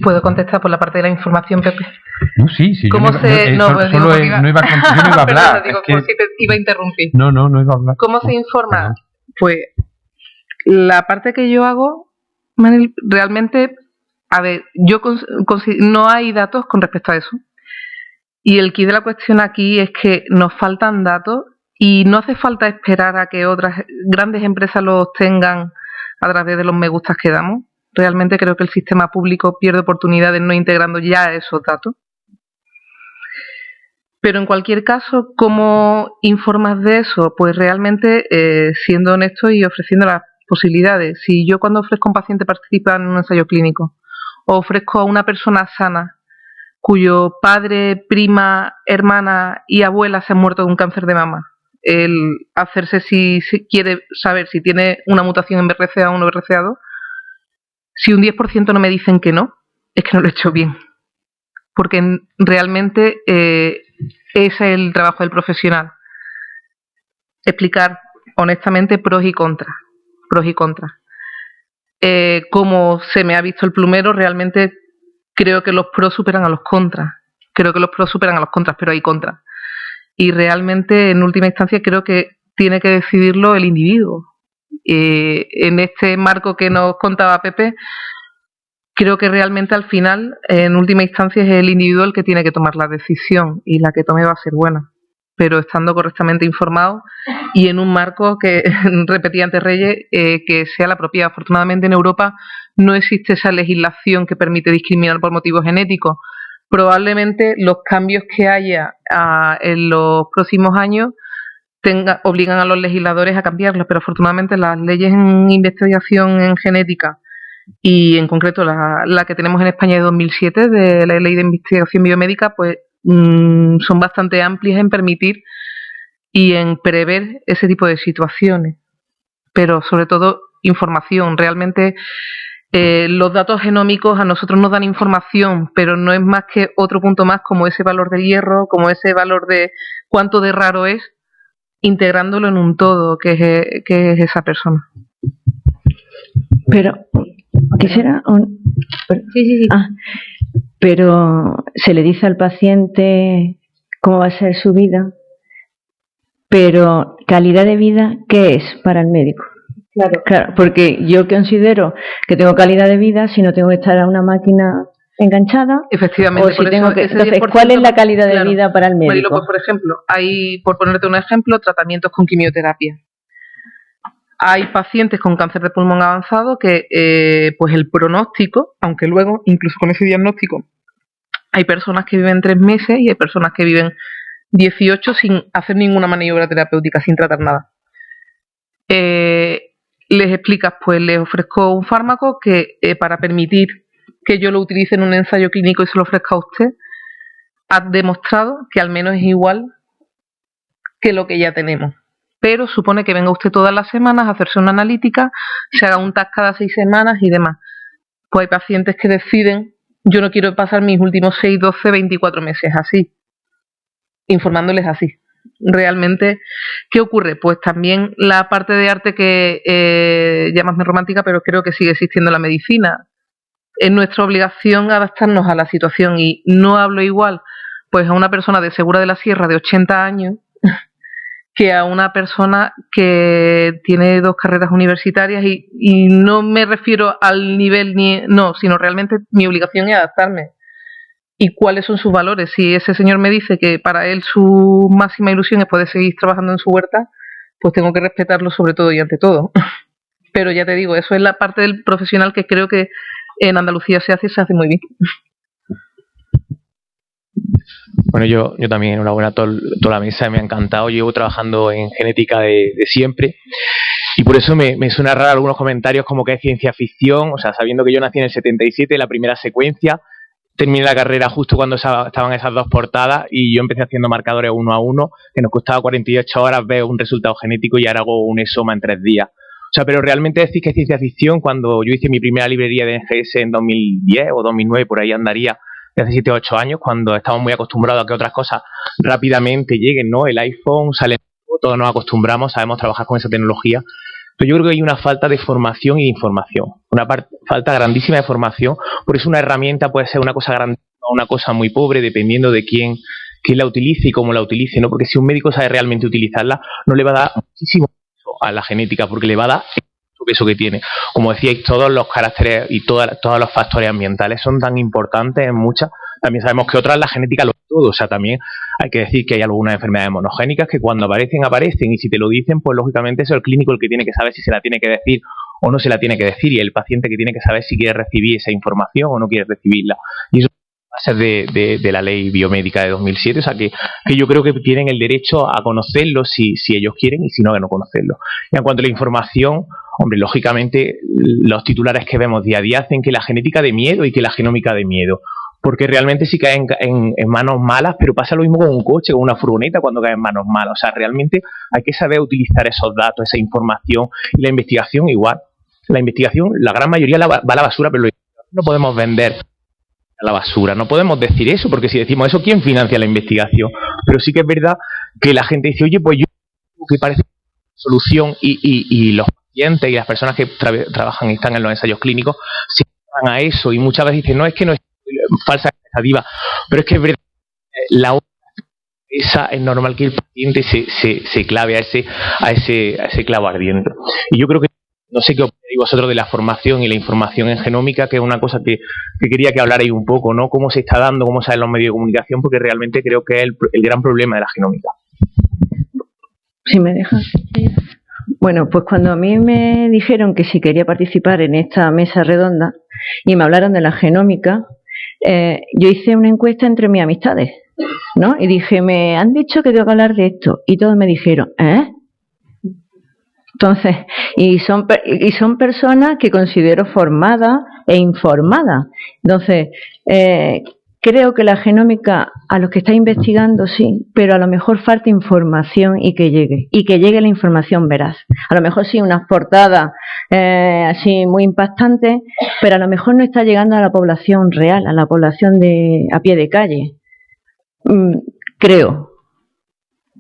¿Puedo contestar por la parte de la información, Pepe? No, sí. ¿Cómo yo no iba a hablar. Digo, por si te iba a interrumpir. No iba a hablar. ¿Cómo se informa? Pues la parte que yo hago, Manel, realmente, a ver, yo no hay datos con respecto a eso. Y el quid de la cuestión aquí es que nos faltan datos y no hace falta esperar a que otras grandes empresas los tengan a través de los me gustas que damos. Realmente creo que el sistema público pierde oportunidades no integrando ya esos datos. Pero en cualquier caso, ¿cómo informas de eso? Pues realmente siendo honesto y ofreciendo las posibilidades. Si yo cuando ofrezco a un paciente participar en un ensayo clínico o ofrezco a una persona sana cuyo padre, prima, hermana y abuela se han muerto de un cáncer de mama, el hacerse si quiere saber si tiene una mutación en BRCA1 o BRCA2, si un 10% no me dicen que no, es que no lo he hecho bien. Porque realmente ese es el trabajo del profesional. Explicar honestamente pros y contras. Como se me ha visto el plumero, realmente creo que los pros superan a los contras. Pero hay contras. Y realmente, en última instancia, creo que tiene que decidirlo el individuo. En este marco que nos contaba Pepe, creo que realmente al final, en última instancia, es el individuo el que tiene que tomar la decisión y la que tome va a ser buena, pero estando correctamente informado y en un marco que, repetía antes Reyes, que sea la propia. Afortunadamente en Europa no existe esa legislación que permite discriminar por motivos genéticos. Probablemente los cambios que haya en los próximos años obligan a los legisladores a cambiarlos, pero afortunadamente las leyes en investigación en genética y en concreto la que tenemos en España de 2007 de la Ley de Investigación Biomédica, pues son bastante amplias en permitir y en prever ese tipo de situaciones, pero sobre todo información. Realmente los datos genómicos a nosotros nos dan información, pero no es más que otro punto más, como ese valor del hierro, como ese valor de cuánto de raro es, integrándolo en un todo que es esa persona. Pero quisiera Sí. Pero se le dice al paciente cómo va a ser su vida, pero calidad de vida, ¿qué es para el médico? Claro, porque yo considero que tengo calidad de vida si no tengo que estar a una máquina enganchada. Efectivamente, o si tengo que, entonces, ¿cuál es la calidad de vida para el médico? Marilo, pues por ejemplo, hay, por ponerte un ejemplo, tratamientos con quimioterapia. Hay pacientes con cáncer de pulmón avanzado que pues el pronóstico, aunque luego, incluso con ese diagnóstico, hay personas que viven 3 meses y hay personas que viven 18 sin hacer ninguna maniobra terapéutica, sin tratar nada. Les explicas, pues les ofrezco un fármaco que para permitir que yo lo utilice en un ensayo clínico y se lo ofrezca a usted, ha demostrado que al menos es igual que lo que ya tenemos. Pero supone que venga usted todas las semanas a hacerse una analítica, se haga un TAC cada 6 semanas y demás. Pues hay pacientes que deciden, yo no quiero pasar mis últimos 6, 12, 24 meses así, informándoles así. Realmente, ¿qué ocurre? Pues también la parte de arte que llamasme romántica, pero creo que sigue existiendo en la medicina. Es nuestra obligación adaptarnos a la situación y no hablo igual pues a una persona de Segura de la Sierra de 80 años que a una persona que tiene 2 carreras universitarias y no me refiero al nivel sino realmente mi obligación es adaptarme. ¿Y cuáles son sus valores? Si ese señor me dice que para él su máxima ilusión es poder seguir trabajando en su huerta, pues tengo que respetarlo sobre todo y ante todo. Pero ya te digo, eso es la parte del profesional que creo que en Andalucía se hace muy bien. Bueno, yo también, enhorabuena a toda la mesa, me ha encantado. Llevo trabajando en genética de siempre y por eso me suena raro algunos comentarios como que es ciencia ficción, o sea, sabiendo que yo nací en el 77, la primera secuencia, terminé la carrera justo cuando estaban esas 2 portadas y yo empecé haciendo marcadores 1 a 1, que nos costaba 48 horas ver un resultado genético y ahora hago un ESOMA en 3 días. O sea, pero realmente decir que es ciencia ficción, cuando yo hice mi primera librería de NGS en 2010 o 2009, por ahí andaría, de hace 7 o 8 años, cuando estamos muy acostumbrados a que otras cosas rápidamente lleguen, ¿no? El iPhone sale, todos nos acostumbramos, sabemos trabajar con esa tecnología, pero yo creo que hay una falta de formación y de información, falta grandísima de formación, por eso una herramienta puede ser una cosa grandísima o una cosa muy pobre, dependiendo de quién la utilice y cómo la utilice, ¿no? Porque si un médico sabe realmente utilizarla, no le va a dar muchísimo peso a la genética, porque le va a dar el peso que tiene. Como decíais, todos los caracteres y todos los factores ambientales son tan importantes en muchas. También sabemos que otras, la genética lo es todo. O sea, también hay que decir que hay algunas enfermedades monogénicas que cuando aparecen, y si te lo dicen, pues lógicamente es el clínico el que tiene que saber si se la tiene que decir o no se la tiene que decir, y el paciente que tiene que saber si quiere recibir esa información o no quiere recibirla. Y eso a ser de la ley biomédica de 2007, o sea que yo creo que tienen el derecho a conocerlo si ellos quieren y si no, a no conocerlo. Y en cuanto a la información, hombre, lógicamente los titulares que vemos día a día hacen que la genética de miedo y que la genómica de miedo, porque realmente sí cae en manos malas, pero pasa lo mismo con un coche, con una furgoneta cuando cae en manos malas. O sea, realmente hay que saber utilizar esos datos, esa información, y la investigación igual. La investigación, la gran mayoría va a la basura, pero no podemos vender a la basura. No podemos decir eso, porque si decimos eso, ¿quién financia la investigación? Pero sí que es verdad que la gente dice, oye, pues yo que parece solución y los pacientes y las personas que trabajan y están en los ensayos clínicos se van a eso y muchas veces dicen, no, es que no es falsa expectativa, pero es que es verdad, esa es normal que el paciente se clave a ese clavo ardiente. Y yo creo que, no sé qué opináis vosotros de la formación y la información en genómica, que es una cosa que quería que hablarais un poco, ¿no? Cómo se está dando, cómo salen los medios de comunicación, porque realmente creo que es el gran problema de la genómica. Si me dejas. Bueno, pues cuando a mí me dijeron que si quería participar en esta mesa redonda y me hablaron de la genómica, yo hice una encuesta entre mis amistades, ¿no? Y dije, me han dicho que tengo que hablar de esto. Y todos me dijeron, ¿eh? Entonces, y son personas que considero formadas e informadas. Entonces, creo que la genómica, a los que está investigando, sí, pero a lo mejor falta información y que llegue la información veraz. A lo mejor sí, unas portadas así muy impactantes, pero a lo mejor no está llegando a la población real, a la población a pie de calle. Creo.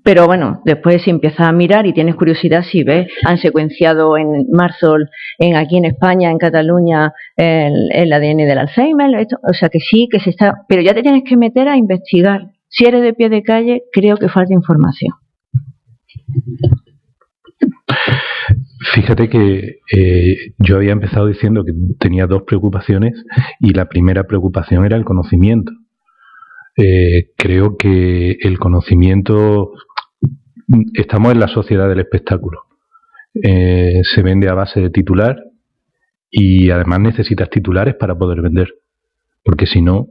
Pero bueno, después si empiezas a mirar y tienes curiosidad, si ves, han secuenciado en marzo aquí en España, en Cataluña, el ADN del Alzheimer, o sea que sí, que se está, pero ya te tienes que meter a investigar. Si eres de pie de calle, creo que falta información. Fíjate que yo había empezado diciendo que tenía dos preocupaciones y la primera preocupación era el conocimiento. Creo que el conocimiento, estamos en la sociedad del espectáculo. Se vende a base de titular y además necesitas titulares para poder vender, porque si no,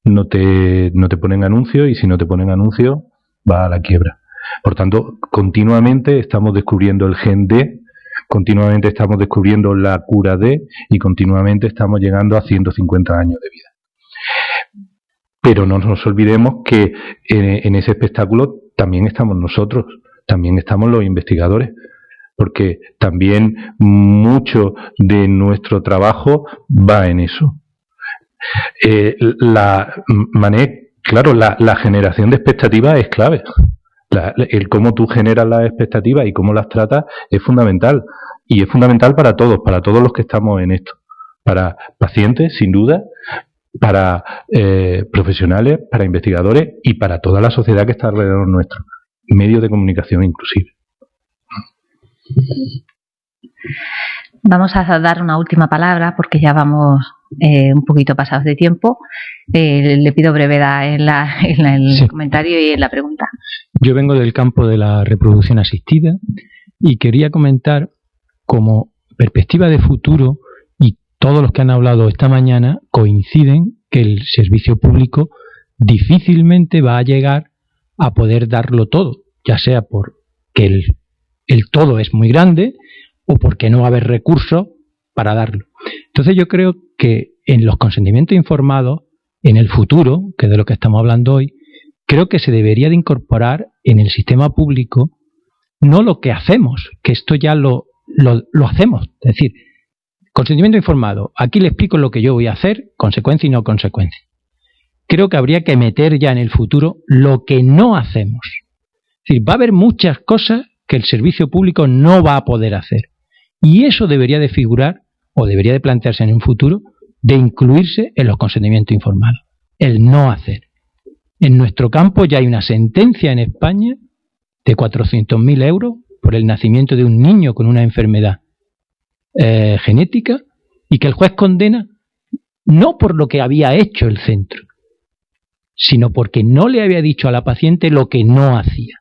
no te ponen anuncios y si no te ponen anuncios vas a la quiebra. Por tanto, continuamente estamos descubriendo el gen D, continuamente estamos descubriendo la cura D y continuamente estamos llegando a 150 años de vida. Pero no nos olvidemos que en ese espectáculo también estamos nosotros, también estamos los investigadores, porque también mucho de nuestro trabajo va en eso. Claro, la generación de expectativas es clave. El cómo tú generas las expectativas y cómo las tratas es fundamental. Y es fundamental para todos los que estamos en esto. Para pacientes, sin duda, para profesionales, para investigadores y para toda la sociedad que está alrededor nuestro. Medios de comunicación inclusive. Vamos a dar una última palabra porque ya vamos un poquito pasados de tiempo. Le pido brevedad en el comentario y en la pregunta. Yo vengo del campo de la reproducción asistida y quería comentar como perspectiva de futuro, y todos los que han hablado esta mañana coinciden que el servicio público difícilmente va a llegar a poder darlo todo, ya sea porque el todo es muy grande o porque no va a haber recursos para darlo. Entonces yo creo que en los consentimientos informados, en el futuro, que es de lo que estamos hablando hoy, creo que se debería de incorporar en el sistema público no lo que hacemos, que esto ya lo hacemos, es decir, consentimiento informado, aquí le explico lo que yo voy a hacer, consecuencia y no consecuencia. Creo que habría que meter ya en el futuro lo que no hacemos. Es decir, va a haber muchas cosas que el servicio público no va a poder hacer. Y eso debería de figurar, o debería de plantearse en un futuro, de incluirse en los consentimientos informados. El no hacer. En nuestro campo ya hay una sentencia en España de 400.000 euros por el nacimiento de un niño con una enfermedad genética, y que el juez condena no por lo que había hecho el centro, sino porque no le había dicho a la paciente lo que no hacía.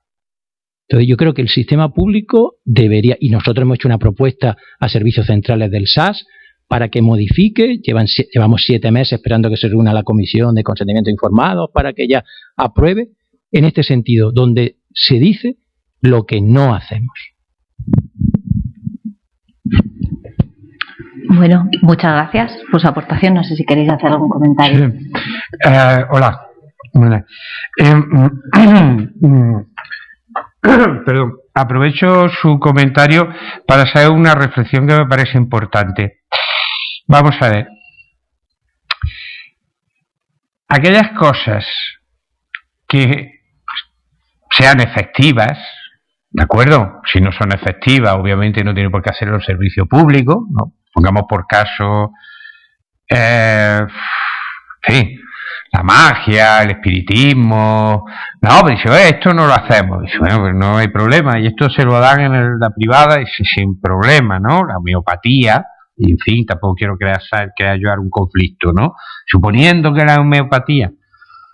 Entonces yo creo que el sistema público debería, y nosotros hemos hecho una propuesta a servicios centrales del SAS para que modifique, llevamos 7 meses esperando que se reúna la comisión de consentimiento informado para que ella apruebe, en este sentido, donde se dice lo que no hacemos. Bueno, muchas gracias por su aportación. No sé si queréis hacer algún comentario. Sí. Hola. Bueno, perdón, aprovecho su comentario para hacer una reflexión que me parece importante. Vamos a ver. Aquellas cosas que sean efectivas, ¿de acuerdo? Si no son efectivas, obviamente no tiene por qué hacerlo el servicio público, ¿no? Pongamos por caso, sí, la magia, el espiritismo. No, pero dice, esto no lo hacemos. Dice, bueno, pues no hay problema. Y esto se lo dan en la privada y sin problema, ¿no? La homeopatía, y en fin, tampoco quiero crear yo algún conflicto, ¿no? Suponiendo que la homeopatía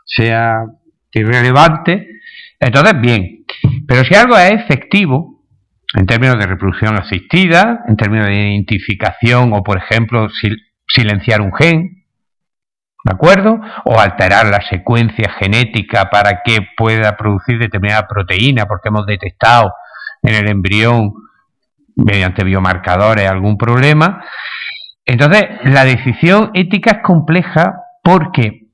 sea irrelevante, entonces bien. Pero si algo es efectivo, en términos de reproducción asistida, en términos de identificación o, por ejemplo, silenciar un gen, ¿de acuerdo? O alterar la secuencia genética para que pueda producir determinada proteína, porque hemos detectado en el embrión, mediante biomarcadores, algún problema. Entonces, la decisión ética es compleja porque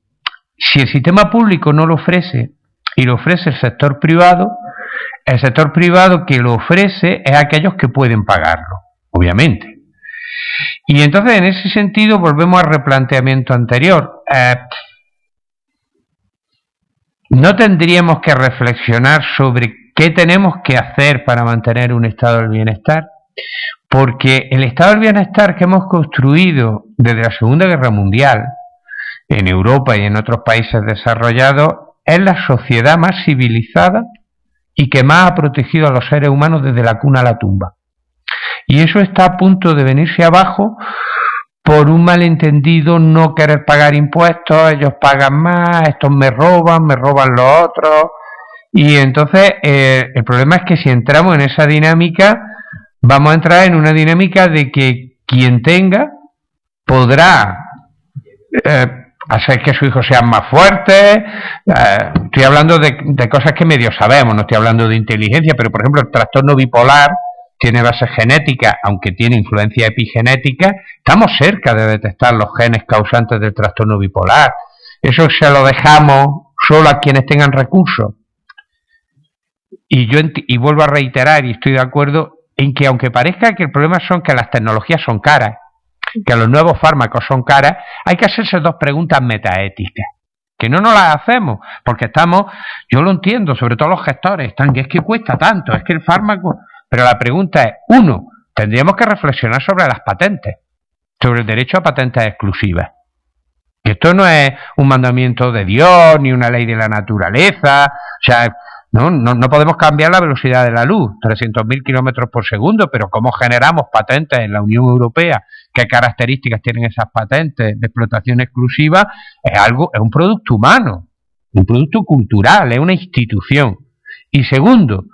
si el sistema público no lo ofrece y lo ofrece el sector privado que lo ofrece es aquellos que pueden pagarlo, obviamente. Y entonces, en ese sentido, volvemos al replanteamiento anterior. ¿No tendríamos que reflexionar sobre ¿qué tenemos que hacer para mantener un estado del bienestar? Porque el estado del bienestar que hemos construido desde la Segunda Guerra Mundial, en Europa y en otros países desarrollados, es la sociedad más civilizada y que más ha protegido a los seres humanos desde la cuna a la tumba. Y eso está a punto de venirse abajo por un malentendido no querer pagar impuestos, ellos pagan más, estos me roban los otros. Y entonces el problema es que si entramos en esa dinámica, vamos a entrar en una dinámica de que quien tenga podrá hacer que sus hijos sean más fuertes. Estoy hablando de cosas que medio sabemos, no estoy hablando de inteligencia, pero por ejemplo el trastorno bipolar tiene bases genéticas, aunque tiene influencia epigenética. Estamos cerca de detectar los genes causantes del trastorno bipolar. Eso se lo dejamos solo a quienes tengan recursos. Y vuelvo a reiterar, y estoy de acuerdo en que aunque parezca que el problema son que las tecnologías son caras, que los nuevos fármacos son caras, hay que hacerse dos preguntas metaéticas, que no nos las hacemos, porque yo lo entiendo, sobre todo los gestores, que es que cuesta tanto, es que el fármaco... Pero la pregunta es, uno, tendríamos que reflexionar sobre las patentes, sobre el derecho a patentes exclusivas. Que esto no es un mandamiento de Dios, ni una ley de la naturaleza, o sea... No podemos cambiar la velocidad de la luz, 300.000 kilómetros por segundo, pero ¿cómo generamos patentes en la Unión Europea? ¿Qué características tienen esas patentes de explotación exclusiva? Es un producto humano, un producto cultural, es una institución. Y segundo,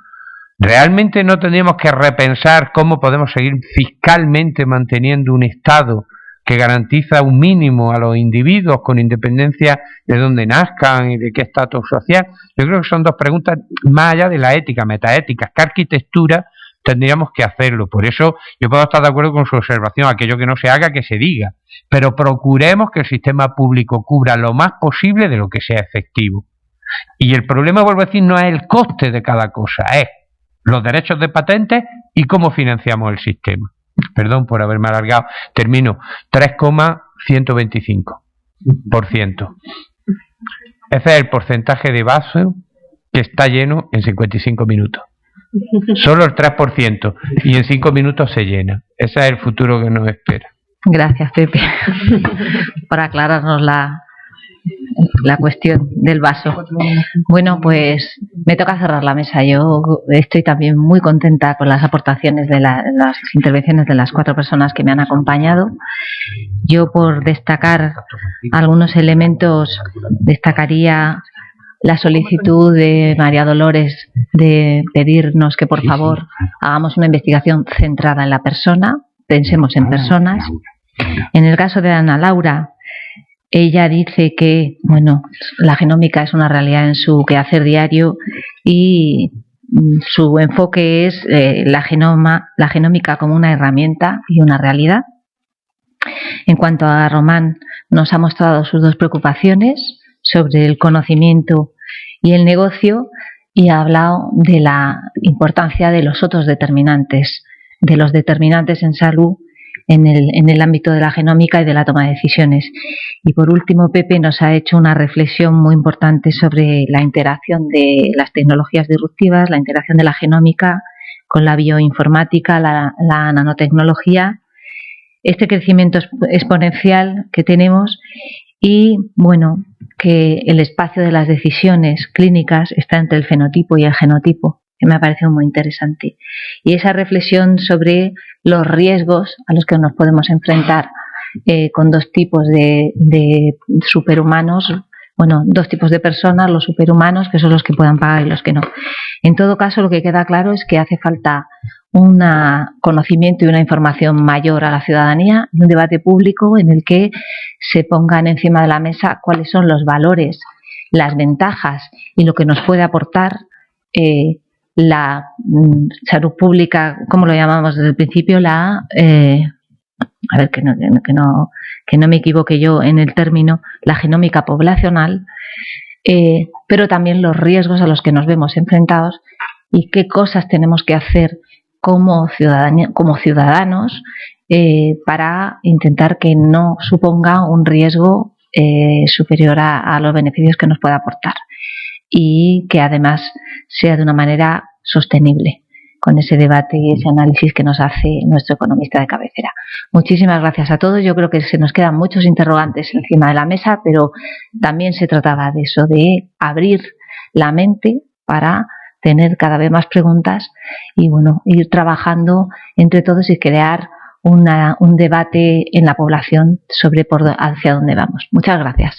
¿realmente no tendríamos que repensar cómo podemos seguir fiscalmente manteniendo un Estado que garantiza un mínimo a los individuos con independencia de dónde nazcan y de qué estatus social? Yo creo que son dos preguntas más allá de la ética, metaéticas. ¿Qué arquitectura tendríamos que hacerlo? Por eso yo puedo estar de acuerdo con su observación, aquello que no se haga, que se diga, pero procuremos que el sistema público cubra lo más posible de lo que sea efectivo. Y el problema, vuelvo a decir, no es el coste de cada cosa, es los derechos de patentes y cómo financiamos el sistema. Perdón por haberme alargado. Termino. 3,125%. Ese es el porcentaje de vaso que está lleno en 55 minutos. Solo el 3%. Y en 5 minutos se llena. Ese es el futuro que nos espera. Gracias, Pepe, por aclararnos la cuestión del vaso. Bueno, pues me toca cerrar la mesa. Yo estoy también muy contenta con las aportaciones de las intervenciones de las 4 personas que me han acompañado. Yo, por destacar algunos elementos, destacaría la solicitud de María Dolores de pedirnos que por favor hagamos una investigación centrada en la persona, pensemos en personas. En el caso de Ana Laura, ella dice que, bueno, la genómica es una realidad en su quehacer diario y su enfoque es la genómica como una herramienta y una realidad. En cuanto a Román, nos ha mostrado sus dos preocupaciones sobre el conocimiento y el negocio y ha hablado de la importancia de los otros determinantes, de los determinantes en salud en el ámbito de la genómica y de la toma de decisiones. Y por último, Pepe nos ha hecho una reflexión muy importante sobre la interacción de las tecnologías disruptivas, la interacción de la genómica con la bioinformática, la nanotecnología, este crecimiento exponencial que tenemos y, bueno, que el espacio de las decisiones clínicas está entre el fenotipo y el genotipo, que me ha parecido muy interesante. Y esa reflexión sobre los riesgos a los que nos podemos enfrentar con dos tipos de superhumanos, bueno, dos tipos de personas, los superhumanos, que son los que puedan pagar y los que no. En todo caso, lo que queda claro es que hace falta un conocimiento y una información mayor a la ciudadanía y un debate público en el que se pongan encima de la mesa cuáles son los valores, las ventajas y lo que nos puede aportar la salud pública, como lo llamamos desde el principio, a ver que no me equivoque yo en el término, la genómica poblacional, pero también los riesgos a los que nos vemos enfrentados y qué cosas tenemos que hacer como ciudadanos para intentar que no suponga un riesgo superior a los beneficios que nos pueda aportar y que además sea de una manera sostenible, con ese debate y ese análisis que nos hace nuestro economista de cabecera. Muchísimas gracias a todos. Yo creo que se nos quedan muchos interrogantes encima de la mesa, pero también se trataba de eso, de abrir la mente para tener cada vez más preguntas y bueno, ir trabajando entre todos y crear un debate en la población sobre hacia dónde vamos. Muchas gracias.